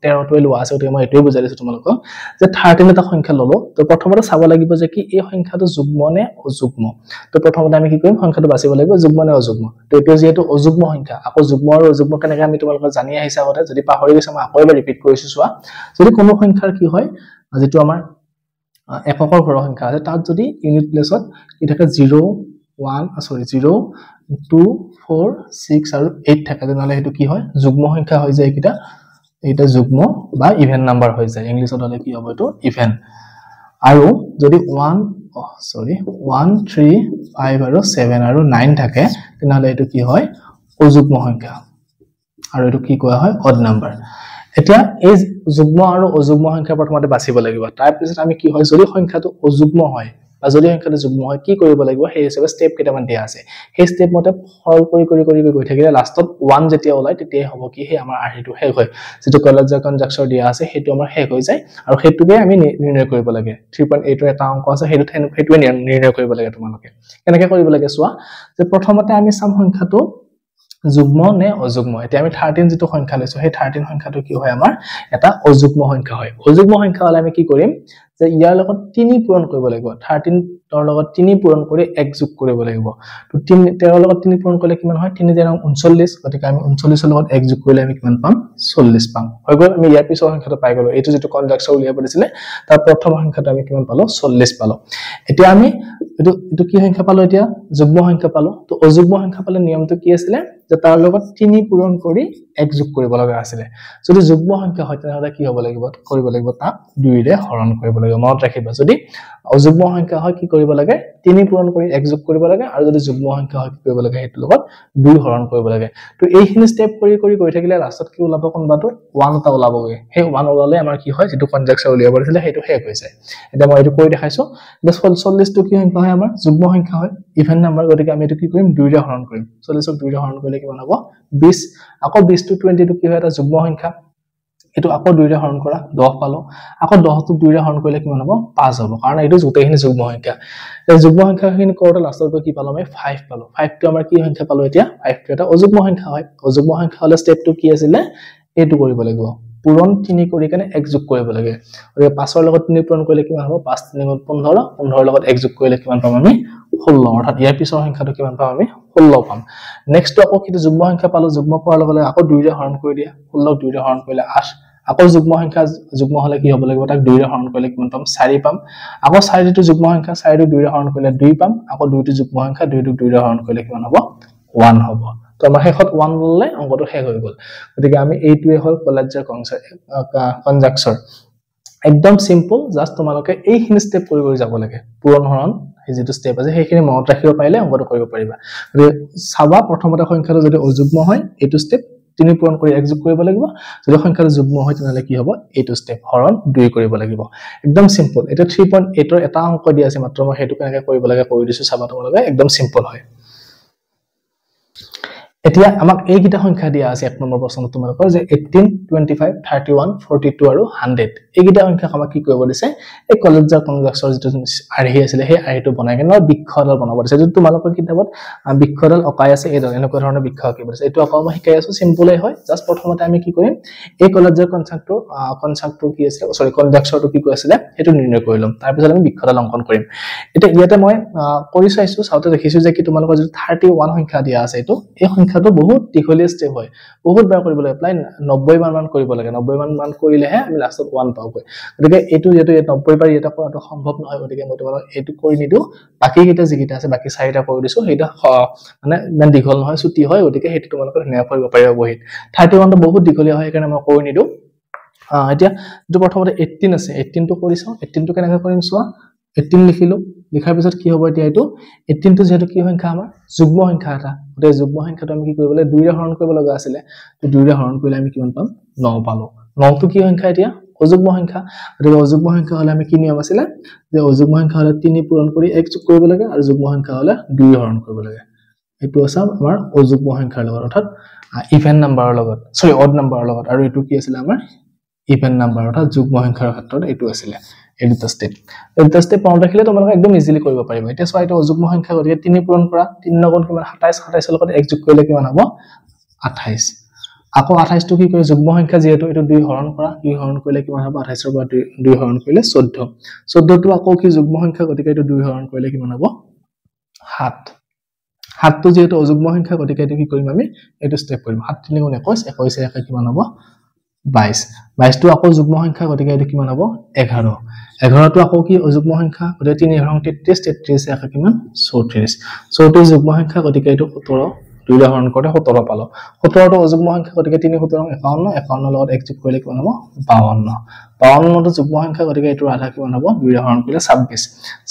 13 টোৱে লোৱা আছে মই এটোই বুজাই দিছো তোমালোকক যে 13 এটা সংখ্যা ললো তো প্ৰথমতে চাব লাগিব যে কি এই সংখ্যাটো যুগ্ম নে অযুগ্ম তো প্ৰথমতে আমি কি কৰিম সংখ্যাটো বাছিব লাগিব যুগ্ম নে অযুগ্ম তো এটো যেহেতু অযুগ্ম সংখ্যা আকৌ যুগ্ম আৰু অযুগ্ম কেনেকৈ আমি তোমালোকক জানি আহিছা আগতে যদি পাহৰি গৈছা মই আকৌ এবাৰ ৰিপিট কৰিছো চোৱা যদি কোনো সংখ্যাৰ কি হয় যেটো আমাৰ এককৰ ঘৰ সংখ্যা আছে তাত যদি ইউনিট প্লেছত কি থাকে 0 2 4 6 আৰু 8 থাকে তেনেহলে হেতু কি হয় যুগ্ম সংখ্যা হৈ যায় এটা যুগ্ম বা ইভেন নাম্বাৰ হৈ যায় ইংলিশত হলে কি হ'ব এটো ইভেন আৰু যদি 1 3 5 আৰু 7 আৰু 9 থাকে তেনেহলে এটো কি হয় অযুগ্ম সংখ্যা আৰু এটো কি কোৱা হয় অড নাম্বাৰ এতিয়া এই যুগ্ম আৰু অযুগ্ম সংখ্যা প্ৰথমতে বাছিব লাগিব তাৰ পিছত আমি কি হয় যদি সংখ্যাটো অযুগ্ম হয় বা যদি সংখ্যাটো যুগ্ম হয় কি কৰিব লাগিব সেই হিচাপে স্টেপ কেইটামান দিয়া আছে সেই স্টেপ মতে সৰল কৰি গৈ থাকিলে লাষ্টত 1 যেতিয়া ওলাই তেতিয়া হ'ব কি হে আমাৰ আৰহিটো শেষ হয় যেটো কলাজ্জাৰ কনজেক্সৰ দিয়া আছে হেতু আমাৰ শেষ হৈ যায় আৰু হেতুকে আমি নিৰ্ণয় কৰিব লাগে 3.8 ৰ এটা অংক আছে হেতুৱে নিৰ্ণয় কৰিব লাগে তোমালোকে কেনেকৈ কৰিব লাগে চোৱা যে প্ৰথমতে আমি সাম সংখ্যাটো যুগ্ম নে অযুগ্ম এতিয়া আমি 13 যেটো সংখ্যা লৈছো সেই 13 সংখ্যাটো কি হয় আমাৰ এটা অযুগ্ম সংখ্যা হয় অযুগ্ম সংখ্যা হলে আমি কি কৰিম যে ইয়াৰ লগত 3 পূৰণ কৰিব লাগিব 13 ৰ লগত 3 পূৰণ কৰি 1 যোগ কৰিব লাগিব তো 13 ৰ লগত 3 পূৰণ কৰিলে কিমান হয় 3 * 39 গতিকে আমি 39 ৰ লগত 1 যোগ কৰিলে আমি কিমান পাম 40 পাম হৈ গল আমি ইয়াৰ পিছৰ সংখ্যাটো পাই গলো এটো যেটো কনজেক্সৰ উলিয়াব দিছিলে তাৰ প্ৰথম সংখ্যাটো আমি কিমান পালো 40 পালো এতিয়া আমি এটো কি সংখ্যা পালো এতিয়া যুগ্ম সংখ্যা পালো তো অযুগ্ম সংখ্যা পালে নিয়মটো কি আছিল যে তাৰ লগত 3 পূৰণ কৰি 1 যোগ কৰিব লগা আছিল যদি যুগ্ম সংখ্যা হয় তেনেহলে কি হ'ব লাগিব কৰিব লাগিব তাক 2 ৰে হৰণ কৰিব লাগিব মনত ৰাখিবা যদি অযুগ্ম সংখ্যা হয় কি কৰিব লাগে 3 পূৰণ কৰি 1 যোগ কৰিব লাগে আৰু যদি যুগ্ম সংখ্যা হয় কি কৰিব লাগে হেতু লগত 2 হৰণ কৰিব লাগে তো এইখিনি স্টেপ কৰি গৈ থাকিলে লাষ্টত কি ওলাব কোনবাটো 1 এটা ওলাবগে সেই 1 ওলালে আমাৰ কি হয় যেটো কনজেক্সৰ উলিয়াব দিছিলে হেতু শেষ হৈ যায় এটা মই এটো কৰি দেখাইছো 40 টো কি সংখ্যা হয় আমাৰ যুগ্ম সংখ্যা হয় ইভেন নাম্বাৰ গতিকে আমি এটো কি কৰিম 2 ৰে হৰণ কৰিম 40 ক 2 ৰে হৰণ কৰিলে কিমান হ'ব 20 আকৌ 20 টো 20 টো কি হয় এটা যুগ্ম সংখ্যা এটো আকৌ 2 ৰে হৰণ কৰা 10 পালো আকৌ 10 টো 2 ৰে হৰণ কৰিলে কিমান হ'ব 5 হ'ব কাৰণ এটো জুটেখিনি যুগ্ম সংখ্যা এই যুগ্ম সংখ্যাখিনি কৰোতে লাষ্টত কি পালো আমি 5 পালো 5 টো আমাৰ কি সংখ্যা পালো এতিয়া 5 টো এটা অযুগ্ম সংখ্যা হয় অযুগ্ম সংখ্যা হলে স্টেপ টো কি আছিল এটো কৰিব লাগিব পূৰণ 3 কৰি কেনে 1 যোগ কৰিব লাগে গতিকে 5 ৰ লগত 3 পূৰণ কৰিলে কিমান হ'ব 5 3 গুণ 15 15 ৰ লগত 1 যোগ কৰিলে কিমান পাম আমি 16 অৰ্থাৎ ইয়াৰ পিছৰ সংখ্যাটো কিমান পাম আমি 16 পাম নেক্সট আকৌ কিটো যুগ্ম সংখ্যা পালো যুগ্ম পোৱাৰ লগে লগে আকৌ 2 ৰে হৰণ কৰি দিয়া 16 2 ৰে হৰণ কৰিলে 8 আকৌ যুগ্ম সংখ্যা যুগ্ম হলে কি হ'ব লাগিব তাক 2 ৰে হৰণ কৰিলে কিমান পাম 4 পাম আকৌ 4 টো যুগ্ম সংখ্যা 4 টো 2 ৰে হৰণ কৰিলে 2 পাম আকৌ 2 টো যুগ্ম সংখ্যা 2 টো 2 ৰে হৰণ কৰিলে কিমান হ'ব 1 হ'ব তো আমাৰ শেষত 1 ললে অংকটো শেষ হৈ গল গতিকে আমি এইটোৱে হল কলাজ্জাৰ কনজাংশন একদম সিম্পল জাস্ট তোমালোকে এইখিনি স্টেপ কৰি কৰি যাব লাগে পূৰণ হৰণ এই যেটো স্টেপ আছে সেইখিনি মনত ৰাখিব পাৰিলে অংকটো কৰিব পাৰিবা চাবা প্ৰথমতে সংখ্যাটো যদি অযুগ্ম হয় এইটো স্টেপ 3 পূৰণ কৰি 1 যোগ কৰিব লাগিব যদি সংখ্যাটো যুগ্ম হয় তেনলে কি হ'ব এইটো স্টেপ হৰণ 2 কৰিব লাগিব একদম সিম্পল এটা 3.8 ৰ এটা অংক দি আছে মাত্ৰ মই হেতু কেনেকৈ কৰিব লাগে কৈ দিছো চাবা তোমালোকে একদম সিম্পল হয় এতিয়া আমাক এই গিটা সংখ্যা দিয়া আছে এক নম্বৰ প্ৰশ্নত তোমালোকৰ যে 18 25 31 42 আৰু 100 এই গিটা সংখ্যা আমাক কি কৰিব দিছে এই কলেজৰ কনজাংশন যেটো আৰহি আছিল সেই আৰহিটো বনাই কেনে বিক্ষৰল বনাব দিছে যদি তোমালোকৰ কিতাপত বিক্ষৰল অকাই আছে এই এনেকুৱা ধৰণৰ বিক্ষ কি কৰিছে এইটো আকৌ মই শিকাই আছো সিম্পলই হয় জাস্ট প্ৰথমতে আমি কি কৰিম এই কলেজৰ কনচাক্টটো কি আছিল সৰি কনজাংশনটো কি কৈ আছিল হেতু নিৰ্ণয় কৰি লম তাৰ পিছত আমি বিক্ষৰল অঙ্কন কৰিম এটা ইয়াতে মই কৰি চাইছো সাউতে দেখিছো যে কি তোমালোকৰ যদি 31 সংখ্যা দিয়া আছে এটো এই সংখ্যাটো বহুত দীঘলীয়া স্টেপ হয় বহুত বাৰ কৰিব লাগে প্ৰায় 90 মান কৰিব লাগে 90 মান কৰিলেহে আমি লাষ্টত 1 পাওগৈ গতিকে এটো যেটো 90 বাৰ এটা কৰাটো সম্ভৱ নহয় গতিকে মই তোমালোক এটো কৰি নিদু বাকি কিটা জিকিটা আছে বাকি 4টা কৰি দিছো হেটা মানে ইমান দীঘল নহয় ছুটি হয় গতিকে হেতু তোমালোক ধুনীয়া কৰিব পাৰিবা বহিত 31 টো বহুত দীঘলীয়া হয় কাৰণে মই কৰি নিদু এতিয়া যেটো প্ৰথমতে 18 আছে 18 টো কৰি চাও 18 টো কেনেকৈ কৰিম চোৱা 18 লিখিলো লিখাৰ পিছত কি হ'ব এতিয়া এটো 18 টো যেটো কি সংখ্যা আমাৰ যুগ্ম সংখ্যা এটা গতে যুগ্ম সংখ্যাটো আমি কি কৰিব লাগে 2 ৰে হৰণ কৰিব লগা আছিল তো 2 ৰে হৰণ কৰিলে আমি কিমান পাম 9 পালো 9 টো কি সংখ্যা এতিয়া অযুগ্ম সংখ্যা গতে অযুগ্ম সংখ্যা হলে আমি কি নিয়ম আছিল যে অযুগ্ম সংখ্যা হলে 3 পূৰণ কৰি 1 যোগ কৰিব লাগে আৰু যুগ্ম সংখ্যা হলে 2 হৰণ কৰিব লাগে এটো আছে আমাৰ অযুগ্ম সংখ্যাৰ লগত অৰ্থাৎ ইভেন নাম্বাৰৰ লগত সৰি অড নাম্বাৰৰ লগত আৰু এটো কি আছিল আমাৰ ইভেন নাম্বাৰ অৰ্থাৎ যুগ্ম সংখ্যাৰ ক্ষেত্ৰত এটো আছিল এই দুটা স্টেপ মনত ৰাখিলে তোমালোক একদম ইজিলি কৰিব পাৰিবা এতিয়া চোৱা এটা অযুগ্ম সংখ্যা গতিকে 3 পূৰণ কৰা 3 গুণ কিমান 27 27 ৰ লগত 1 যোগ কৰিলে কিমান হ'ব 28 আকৌ 28 টো কি কৰে যুগ্ম সংখ্যা যেহেতু এটো 2 হৰণ কৰা 2 হৰণ কৰিলে কিমান হ'ব 28 ৰ পৰা 2 হৰণ কৰিলে 14 14 টো আকৌ কি যুগ্ম সংখ্যা গতিকে এটো 2 হৰণ কৰিলে কিমান হ'ব 7 7 টো যেহেতু অযুগ্ম সংখ্যা গতিকে এটো কি কৰিম আমি এটো স্টেপ কৰিম 7 3 গুণ 21 21 একে কিমান হ'ব 22 22 টো আকৌ যুগ্ম সংখ্যা গতিকে এটো কিমান হ'ব 11 11 টো আকৌ কি অযুগ্ম সংখ্যা গতিকে 3 হৰণ 33 33 একে কিমান 34 34 যুগ্ম সংখ্যা গতিকে এটো 17 2 ৰে হৰণ কৰে 17 পালো 17 টো অযুগ্ম সংখ্যা গতিকে 3 17 51 51 লগত 1 যোগ কৰিলে কিমান হ'ব 52 52 টো যুগ্ম সংখ্যা গতিকে এটো আধা কিমান হ'ব 2 ৰে হৰণ কৰিলে 26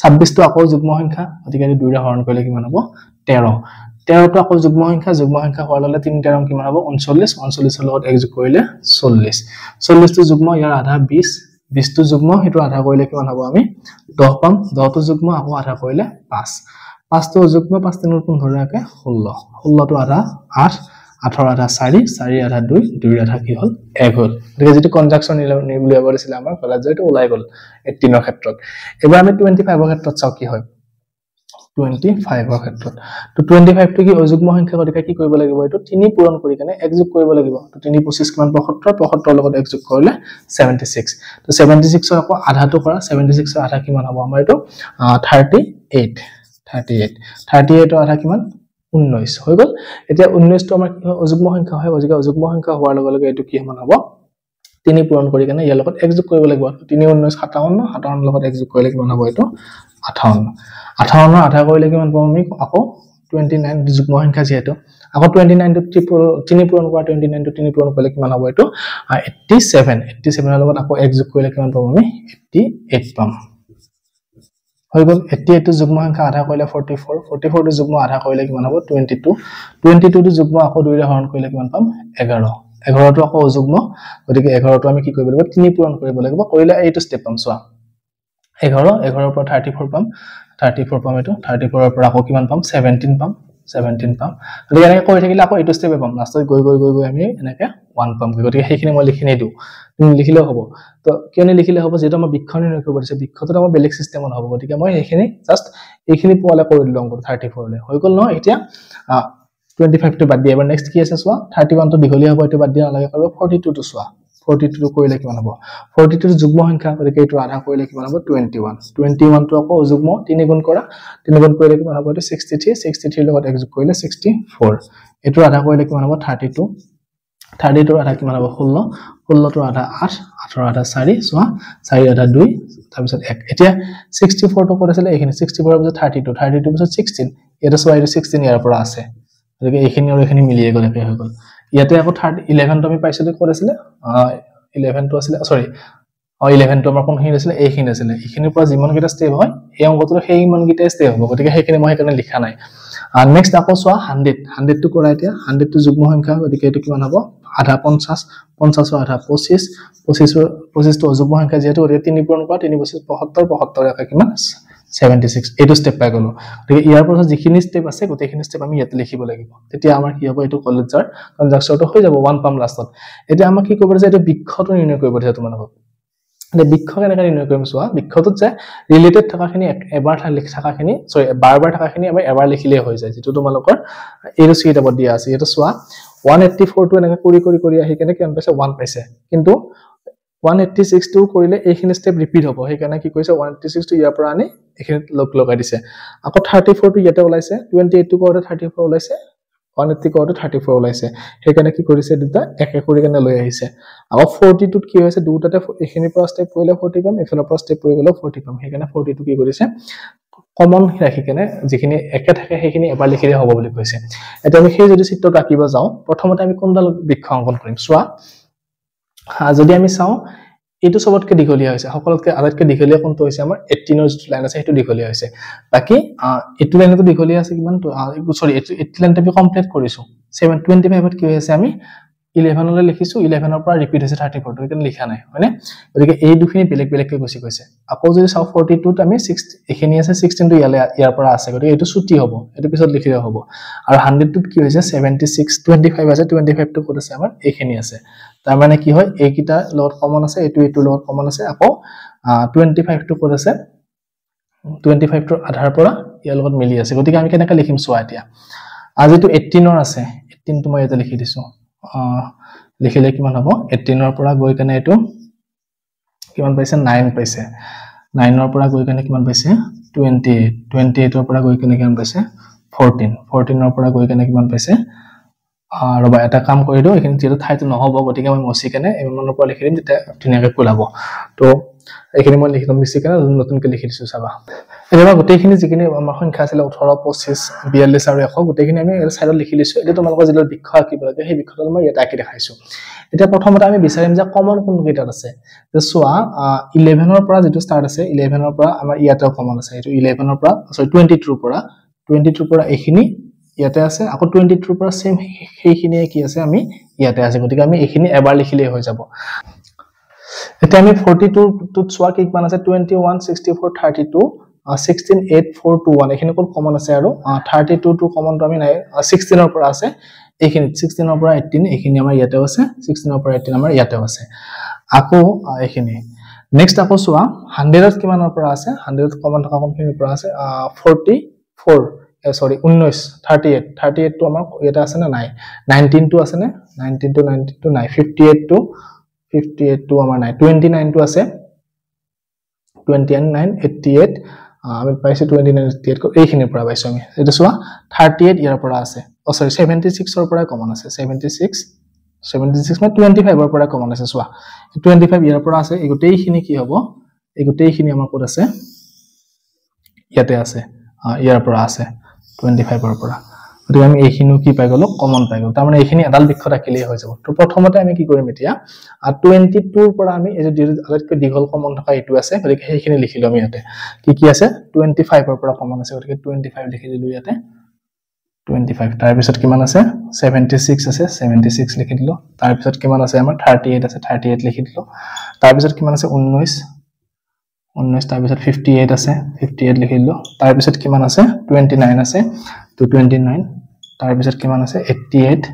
26 টো আকৌ যুগ্ম সংখ্যা গতিকে এটো 2 ৰে হৰণ কৰিলে কিমান হ'ব 13 13 টো আকৌ যুগ্ম সংখ্যা হোৱাৰ লগে 3 13 কিমান হ'ব 39 39 ৰ লগত 1 যোগ কৰিলে 40 40 টো যুগ্ম ইয়াৰ আধা 20 20 টো যুগ্ম হেতু আধা কৰিলে কিমান হ'ব আমি 10 পাম 10 টো যুগ্ম আকৌ আধা কৰিলে 5 5 টো যুগ্ম 5 3 15 একে 16 16 টো আধা 8 8 ৰ আধা 4 4 আধা 2 2 ৰ আধা কি হ'ল 1 হ'ল গতিকে যেটো কনজাংশন নিৰ্ণয় কৰিছিল আমাৰ কলাজটো ওলাই গল 18 ৰ ক্ষেত্ৰত এবাৰ আমি 25 ৰ ক্ষেত্ৰত চাও কি হয় 25 ৰ ক্ষেত্ৰত তো 25 টো কি অযুগ্ম সংখ্যা গতিকে কি কৰিব লাগিব এটো 3 পূৰণ কৰি কেনে 1 যোগ কৰিব লাগিব তো 3 25 কিমান 75 75 লগত 1 যোগ কৰিলে 76 তো 76 ৰ আকৌ আধাটো কৰা 76 ৰ আধা কিমান হ'ব আমাৰ এটো 38 ৰ আধা কিমান 19 হৈ গল এতিয়া 19 টো আমাৰ অযুগ্ম সংখ্যা হয় অযুগ্ম সংখ্যা হোৱাৰ লগে লগে এটো কি সমান হ'ব 3 পূৰণ কৰি কেনে ইয়াৰ লগত 1 যোগ কৰিব লাগিব 3 19 57 57 লগত 1 যোগ কৰিলে কিমান হ'ব এটো 58 58 আধা কৰিলে কিমান পাম আমি আকৌ 29 যুগ্ম সংখ্যা যেহেতু আকৌ 29 টো 3 পূৰণ কৰা 29 টো 3 পূৰণ কৰিলে কিমান হ'ব এটো 87 ৰ লগত আকৌ 1 যোগ কৰিলে কিমান পাম আমি 88 পাম হৈ গল 88 টো যুগ্ম সংখ্যা আধা কৰিলে 44 44 টো যুগ্ম আধা কৰিলে কিমান হ'ব 22 22 টো যুগ্ম আকৌ 2 ৰে হৰণ কৰিলে কিমান পাম 11 11 টো আকৌ অযুগ্ম গতিকে 11 টো আমি কি কৰিব লাগিব 3 পূৰণ কৰিব লাগিব কৰিলে এইটো স্টেপ পাম চোৱা 11 ৰ পৰা 34 পাম 34 পাম এটো 34 ৰ পৰা আকৌ কিমান পাম 17 পাম গতিকে এনেকৈ কৰি থাকিলে আকৌ এইটো স্টেপে পাম লাষ্টত গৈ আমি এনেকৈ 1 পাম গতিকে সেইখিনি মই লিখি নিদু তুমি লিখিলেও হ'ব তো কিয়নে লিখিলে হ'ব যেটো আমাৰ বিক্ষণ নিৰ্ণয় কৰিব দিছে বিক্ষটো আমাৰ বেলেগ সিস্টেমত হ'ব গতিকে মই এইখিনি জাস্ট এইখিনি পোৱালে কৰি দিলো অংক 34 লে হৈ গল ন এতিয়া 25 টো বাদ দিয়া এবাৰ নেক্সট কি আছে চোৱা 31 টো দীঘলীয়া হ'ব এটো বাদ দিয়া নালাগে কৰিব 42 টো চোৱা 42 কৰিলে কিমান হ'ব 42 যুগ্ম সংখ্যা গতিকে এইটো আধা কৰিলে কিমান হ'ব 21 টো আকৌ যুগ্ম 3 গুণ কৰা 3 গুণ কৰিলে কিমান হ'ব এইটো 63 63 লগত এক যোগ কৰিলে 64 এইটো আধা কৰিলে কিমান হ'ব 32 32 আধা কিমান হ'ব 16 16 টো আধা 8 8 ৰ আধা 4 সোৱা 4 আধা 2 তাৰ পিছত 1 এতিয়া 64 টো কৰিছিলে এইখিনি 64 ৰ পিছত 32 32 পিছত 16 এটা সোৱা এইটো 16 ইয়াৰ পৰা আছে গতিকে এইখিনি আৰু এইখিনি মিলিয়ে গলে হৈ গল ইয়াতে আকৌ 11 টো আমি পাইছিলো কৰিছিলে 11 টো আছিল সৰি 11 টো আমাৰ কোন খিনি আছিল এইখিনি আছিল এইখিনিৰ পৰা যিমান কেইটা স্টেপ হয় এই অংকটো সেই মান কেইটা স্টেপ হ'ব গতিকে সেইখিনি মই এখানে লিখা নাই নেক্সট আকৌ সোৱা 100 টো কৰা এতিয়া 100 টো যুগ্ম সংখ্যা গতিকে এটো কিমান হ'ব আধা 50 50 আধা 25 25 টো যুগ্ম সংখ্যা যেহেতু 3 পূৰণ কৰা 3 25 75 75 একা কিমান 76 এটো স্টেপ পাই গলো গতিকে ইয়াৰ পৰা যিখিনি স্টেপ আছে গোটেইখিনি স্টেপ আমি ইয়াতে লিখিব লাগিব তেতিয়া আমাৰ কি হ'ব এটো কলেজৰ কনজাংশনটো হৈ যাব 1 পাম লাষ্টত এতিয়া আমাক কি কৰিব আছে এটো বৃক্ষটো নিৰ্ণয় কৰিব দিছে তোমালোকক মানে বৃক্ষ কেনেকৈ নিৰ্ণয় কৰিম চোৱা বৃক্ষটোত যে ৰিলেটেড থাকাখিনি এবাৰ থাকাখিনি সৰি বাৰবাৰ থাকাখিনি এবাৰ লিখিলে হৈ যায় যেটো তোমালোকৰ এটো সি এটা দিয়া আছে এটো চোৱা 184 টো এনেকৈ কৰি আহি কেনে কিমান পাইছে 1 পাইছে কিন্তু 186 টো কৰিলে এইখিনি স্টেপ ৰিপিট হ'ব সেই কাৰণে কি কৈছে 186 টো ইয়াৰ পৰা আনি এইখিনি লগাই দিছে আকৌ 34 টো ইয়াতে ওলাইছে 28 টো কৰোতে 34 ওলাইছে 180 কৰোতে 34 ওলাইছে সেই কাৰণে কি কৰিছে দুটা এক এক কৰি কেনে লৈ আহিছে আকৌ 42 টোত কি হৈছে দুটাতে এইখিনি পৰা স্টেপ কৰিলে 40 পাম এফালৰ পৰা স্টেপ কৰি গলে 40 পাম সেই কাৰণে 42 কি কৰিছে কমন ৰাখি কেনে যিখিনি একে থাকে সেইখিনি এবাৰ লিখিলে হ'ব বুলি কৈছে এটা আমি সেই যদি চিত্ৰত আঁকিব যাও প্ৰথমতে আমি কোনডাল বৃক্ষ অংকন কৰিম চোৱা যদি আমি চাও এটো সবতকে দীঘলীয়া হৈছে সকলোতকে আটাইতকৈ দীঘলীয়া কোনটো হৈছে আমাৰ 18 ৰ লাইন আছে হেতু দীঘলীয়া হৈছে বাকি এটো লাইনটো দীঘলীয়া আছে কিমান সৰি 18 লাইনটো আমি কমপ্লিট কৰিছো 725 ত কি হৈছে আমি 11 লৈ লিখিছো 11 ৰ পৰা ৰিপিট হৈছে 34 টো কিন্তু লিখা নাই হয়নে গতিকে এই দুখিনি বেলেগ বেলেগকৈ গুছি গৈছে আকৌ যদি চাও 42 ত আমি 6 এখিনি আছে 16 টো ইয়াৰ পৰা আছে গতিকে এটো ছুটি হ'ব এটো পিছত লিখিলে হ'ব আৰু 100 টোত কি হৈছে 76 25 আছে 25 টো ক'ত আছে আমাৰ এইখিনি আছে তাৰ মানে কি হয় এইকিটা লগত কমন আছে এটো লগত কমন আছে আকৌ 25 টো ক'ত আছে 25 টোৰ আধাৰ পৰা ইয়াৰ লগত মিলি আছে গতিকে আমি কেনেকৈ লিখিম চোৱা এতিয়া আজি টো 18 ৰ আছে 18 টো মই এটা লিখি দিছো লিখিলে কিমান হ'ব 18 ৰ পৰা গৈ কেনে এটো কিমান পাইছে 9 পাইছে 9 ৰ পৰা গৈ কেনে কিমান পাইছে 28 ৰ পৰা গৈ কেনে কিমান পাইছে 14 ৰ পৰা গৈ কেনে কিমান পাইছে আৰু বা এটা কাম কৰি দিও এখিনি যেটো ঠাইটো নহব গতিকে মই মছি কেনে এমনৰ পৰা লিখি দিম তেতিয়া ধুনিয়াকৈ কোলাব তো এখিনি মই লিখিম মিছি কেনে নতুনকৈ লিখি দিছো চাবা এবাৰ গোটেইখিনি যিখিনি আমাৰ সংখ্যা আছিল 18 25 42 আৰু 100 গোটেইখিনি আমি সাইডত লিখি দিছো এটা তোমালোকৰ জিলৰ বৃক্ষ আঁকিব লাগে সেই বৃক্ষটো মই ইয়াত আঁকি দেখাইছো এতিয়া প্ৰথমতে আমি বিচাৰিম যে কমন কোন কেইটা আছে যে চোৱা 11 ৰ পৰা যেটো ষ্টাৰ্ট আছে 11 ৰ পৰা আমাৰ ইয়াতে কমন আছে এটো 11 ৰ পৰা সৰি 22 ৰ পৰা এইখিনি ইয়াতে আছে আকৌ 22 ৰ পৰা সেম সেইখিনি কি আছে আমি ইয়াতে আছে গতিকে আমি এইখিনি এবাৰ লিখিলে হৈ যাব এটা আমি 42 টোত চোৱা কি কিমান আছে 21 64 32 16 8 4 2 1 এখিনি কোন কমন আছে আৰু 32 টো কমন তো আমি নাই 16 ৰ পৰা আছে এইখিনি 16 ৰ পৰা 18 এইখিনি আমাৰ ইয়াতে আছে 16 ৰ পৰা 18 আমাৰ ইয়াতে আছে আকৌ এইখিনি নেক্সট আকৌ চোৱা 100 ত কিমানৰ পৰা আছে 100 ত কমন থকা কোনখিনিৰ পৰা আছে 44 সৰি 19 38 টো আমাৰ এটা আছে না নাই 19 টো আছে নে 19 টো নাই 58 টো আমাৰ নাই 29 টো আছে 29 88 আমি পাইছো 29 88 এইখিনিৰ পৰা পাইছো আমি এটা চোৱা 38 ইয়াৰ পৰা আছে সৰি 76 ৰ পৰা কমন আছে 76 মানে 25 ৰ পৰা কমন আছে চোৱা 25 ইয়াৰ পৰা আছে এই গোটেইখিনি কি হ'ব এই গোটেইখিনি আমাৰ ক'ত আছে ইয়াতে আছে ইয়াৰ পৰা আছে 25 ৰ পৰা গতিকে আমি এইখিনি কি পাই গলো কমন পাই গলো তাৰ মানে এইখিনি এডাল বৃক্ষ ৰাখিলেই হৈ যাব তো প্ৰথমতে আমি কি কৰিম এতিয়া 22 ৰ পৰা আমি এই যে আটাইতকৈ দীঘল কমন থকা এইটো আছে গতিকে সেইখিনি লিখিলো আমি ইয়াতে কি আছে 25 ৰ পৰা কমন আছে গতিকে 25 লিখি দিলো ইয়াতে 25 তাৰ পিছত কিমান আছে 76 আছে 76 লিখি দিলো তাৰ পিছত কিমান আছে আমাৰ 38 আছে 38 লিখি দিলো তাৰ পিছত কিমান আছে 19 তাৰ পিছত 58 আছে 58 লিখি দিলো তাৰ পিছত কিমান আছে 29 আছে তো 29 তাৰ পিছত কিমান আছে 88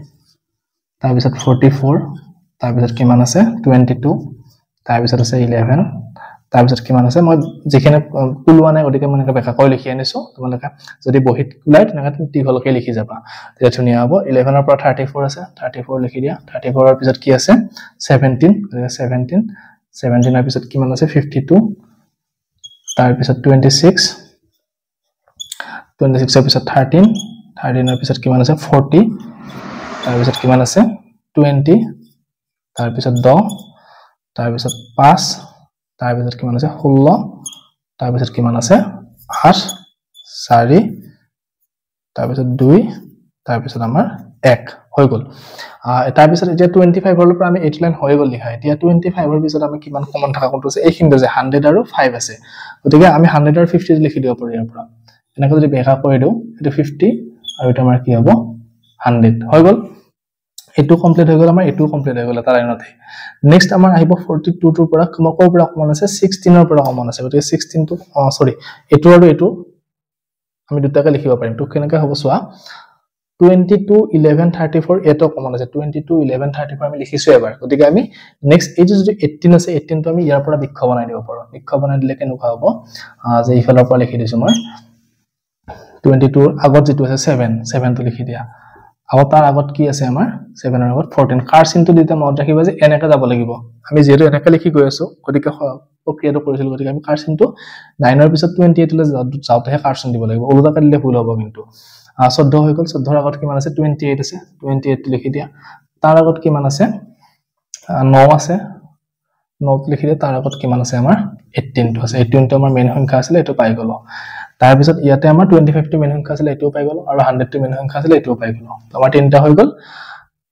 তাৰ পিছত 44 তাৰ পিছত কিমান আছে 22 তাৰ পিছত আছে 11 তাৰপিছত কিমান আছে মই যেখানে কুলোৱা নাই গতিকে মই এনেকৈ বেকা কৰি লিখি আনিছো তোমালোকে যদি বহিত কুলাই তেনেকৈ দীঘলকৈ লিখি যাবা তেতিয়া ধুনীয়া হ'ব 11 ৰ পৰা 34 আছে 34 লিখি দিয়া 34 ৰ পিছত কি আছে 17 17 ৰ পিছত কিমান আছে 52 তাৰ পিছত 26 26 ৰ পিছত 13 13 ৰ পিছত কিমান আছে 40 তাৰ পিছত কিমান আছে 20 তাৰ পিছত 10 তাৰ পিছত 5 তাৰ পিছত কিমান আছে 16 তাৰ পিছত কিমান আছে 8 4 তাৰ পিছত 2 তাৰ পিছত আমাৰ 1 হৈ গল তাৰ পিছত এতিয়া 25 ৰ পৰা আমি 8 লাইন হৈ গল লিখা এতিয়া 25 ৰ পিছত আমি কিমান কমন থাকা কোনটো আছে এইখিনিতে যে 100 আৰু 5 আছে গতিকে আমি 100 আৰু 50 লিখি দিব পাৰো ইয়াৰ পৰা এনেকৈ যদি বেকা কৰি দিও এটো 50 আৰু এটা আমাৰ কি হ'ব 100 হৈ গল এটো কমপ্লিট হৈ গল আমাৰ এটো কমপ্লিট হৈ গল এটা লাইনতে নেক্সট আমাৰ আহিব 42 ৰ পৰা কমৰ পৰা কমন আছে 16 ৰ পৰা কমন আছে গতিকে 16 টো সৰি এটো আৰু এটো আমি দুটাকে লিখিব পাৰিম তো কেনেকৈ হ'ব চোৱা 22 11 34 এটো কমন আছে 22 11 34 আমি লিখিছো এবাৰ গতিকে আমি নেক্সট এই যে 18 আছে 18 টো আমি ইয়াৰ পৰা বিক্ষ বনাই দিব পাৰো বিক্ষ বনাই দিলে কেনেকুৱা হ'ব যে ইফালৰ পৰা লিখি দিছো মই 22 আগত যেটো আছে 7 টো লিখি দিয়া আৰু তাৰ আগত কি আছে আমাৰ 7 ৰ আগত 14 কাৰ চিনটো দিতে মনত ৰাখিবা যে এনেকৈ যাব লাগিব আমি যেটো এনেকৈ লিখি গৈ আছো গতিকে প্ৰক্ৰিয়াটো কৰিছিল গতিকে আমি কাৰ চিনটো 9 ৰ পিছত 28 লৈ যাওঁতেহে কাৰ চিন দিব লাগিব ওলোটাকৈ দিলে ভুল হ'ব কিন্তু 14 হৈ গল 14 ৰ আগত কিমান আছে 28 আছে 28 টো লিখি দিয়া তাৰ আগত কিমান আছে 9 আছে 9 লিখি দিয়া তাৰ আগত কিমান আছে আমাৰ 18 টো আছে 18 টো আমাৰ মেইন সংখ্যা আছিল এটো পাই গলো তাৰ পিছত ইয়াতে আমাৰ 25 টো মেইন সংখ্যা আছিল এটো পাই গলো আৰু 100 টো মেইন সংখ্যা আছিল এটো পাই গলো আমাৰ তিনটা হৈ গল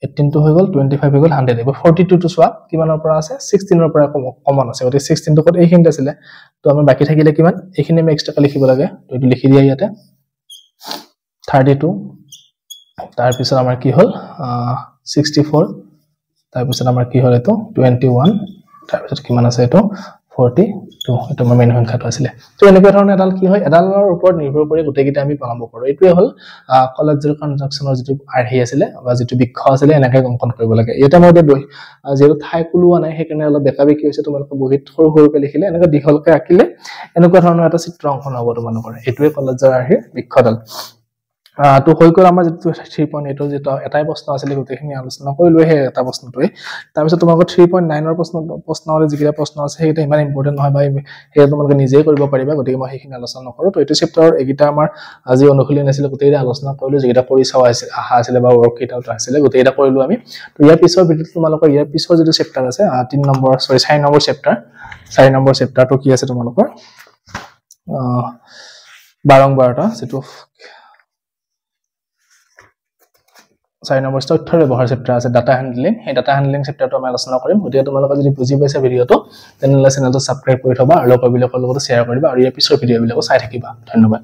18 টো হৈ গল 25 হৈ গল 100 এবাৰ 42 টো চোৱা কিমানৰ পৰা আছে 16 ৰ পৰা কমন আছে গতিকে 16 টো কত এইখিনিতে আছিল তো আমাৰ বাকি থাকিলে কিমান এইখিনি আমি এক্সট্ৰা লিখিব লাগে তো এটো লিখি দিয়া ইয়াতে 32 তাৰ পিছত আমাৰ কি হল 64 তাৰ পিছত আমাৰ কি হল এটো 21 তাৰ পিছত কিমান আছে এটো 42 এটো আমাৰ মেইন সংখ্যাটো আছিল তো এনেকুৱা ধৰণে এডাল কি হয় এডালৰ ওপৰত নিৰ্ভৰ কৰি গোটেইকিটা আমি বনাব পাৰো এটোৱে হল কলেজৰ কনজাংশনৰ যেটো আৰহি আছিল বা যেটো বিক্ষ আছিল এনেকৈ অঙ্কন কৰিব লাগে এটা মই দেই যেটো ঠাই কুলোৱা নাই হেকাৰণে অলপ বেকা বেকি হৈছে তোমালোকে বহিত সৰু সৰুকৈ লিখিলে এনেকৈ দীঘলকৈ আঁকিলে এনেকুৱা ধৰণৰ এটা চিত্ৰ অঙ্কন হ'ব তোমালোকৰ এটোৱে কলেজৰ আৰহি বিক্ষডাল তো হৈ গল আমাৰ যেটো 3.8 ৰ যেটো এটাই প্ৰশ্ন আছিল গোটেইখিনি আলোচনা কৰিলো হে এটা প্ৰশ্নটোই তাৰ পিছত তোমালোকৰ 3.9 ৰ প্ৰশ্নৰে যিকিটা প্ৰশ্ন আছে হেটা ইমান ইম্পৰ্টেন্ট নহয় ভাই হেটা তোমালোকে নিজেই কৰিব পাৰিবা গতিকে মই হেখিনি আলোচনা নকৰো তো এটো চেপ্টাৰৰ একিটা আমাৰ আজি অনুশীলন আছিল গোটেইটা আলোচনা কৰিলো যেকিটা কৰি চাওয়া আছিল আহা আছিল বা ওয়াৰ্ককিটা আছিল গোটেইটা কৰিলো আমি তো ইয়াৰ পিছৰ ভিডিওত তোমালোকৰ ইয়াৰ পিছৰ যেটো চেপ্টাৰ আছে 4 নম্বৰ চেপ্টাৰটো কি আছে তোমালোকৰ বাৰংবাৰটা যেটো 4 নম্বৰ তথ্যৰ ব্যৱহাৰ চেপ্টাৰ আছে ডাটা হ্যান্ডলিং এই ডাটা হ্যান্ডলিং চেপ্টাৰটো আমি আলোচনা কৰিম গতিকে তোমালোকে যদি বুজি পাইছা ভিডিওটো তেনেহলে চেনেলটো সাবস্ক্ৰাইব কৰি থবা আৰু লগৰবিলাকৰ লগত শ্বেয়াৰ কৰিবা আৰু ইয়াৰ পিছৰ ভিডিওবিলাক চাই থাকিবা ধন্যবাদ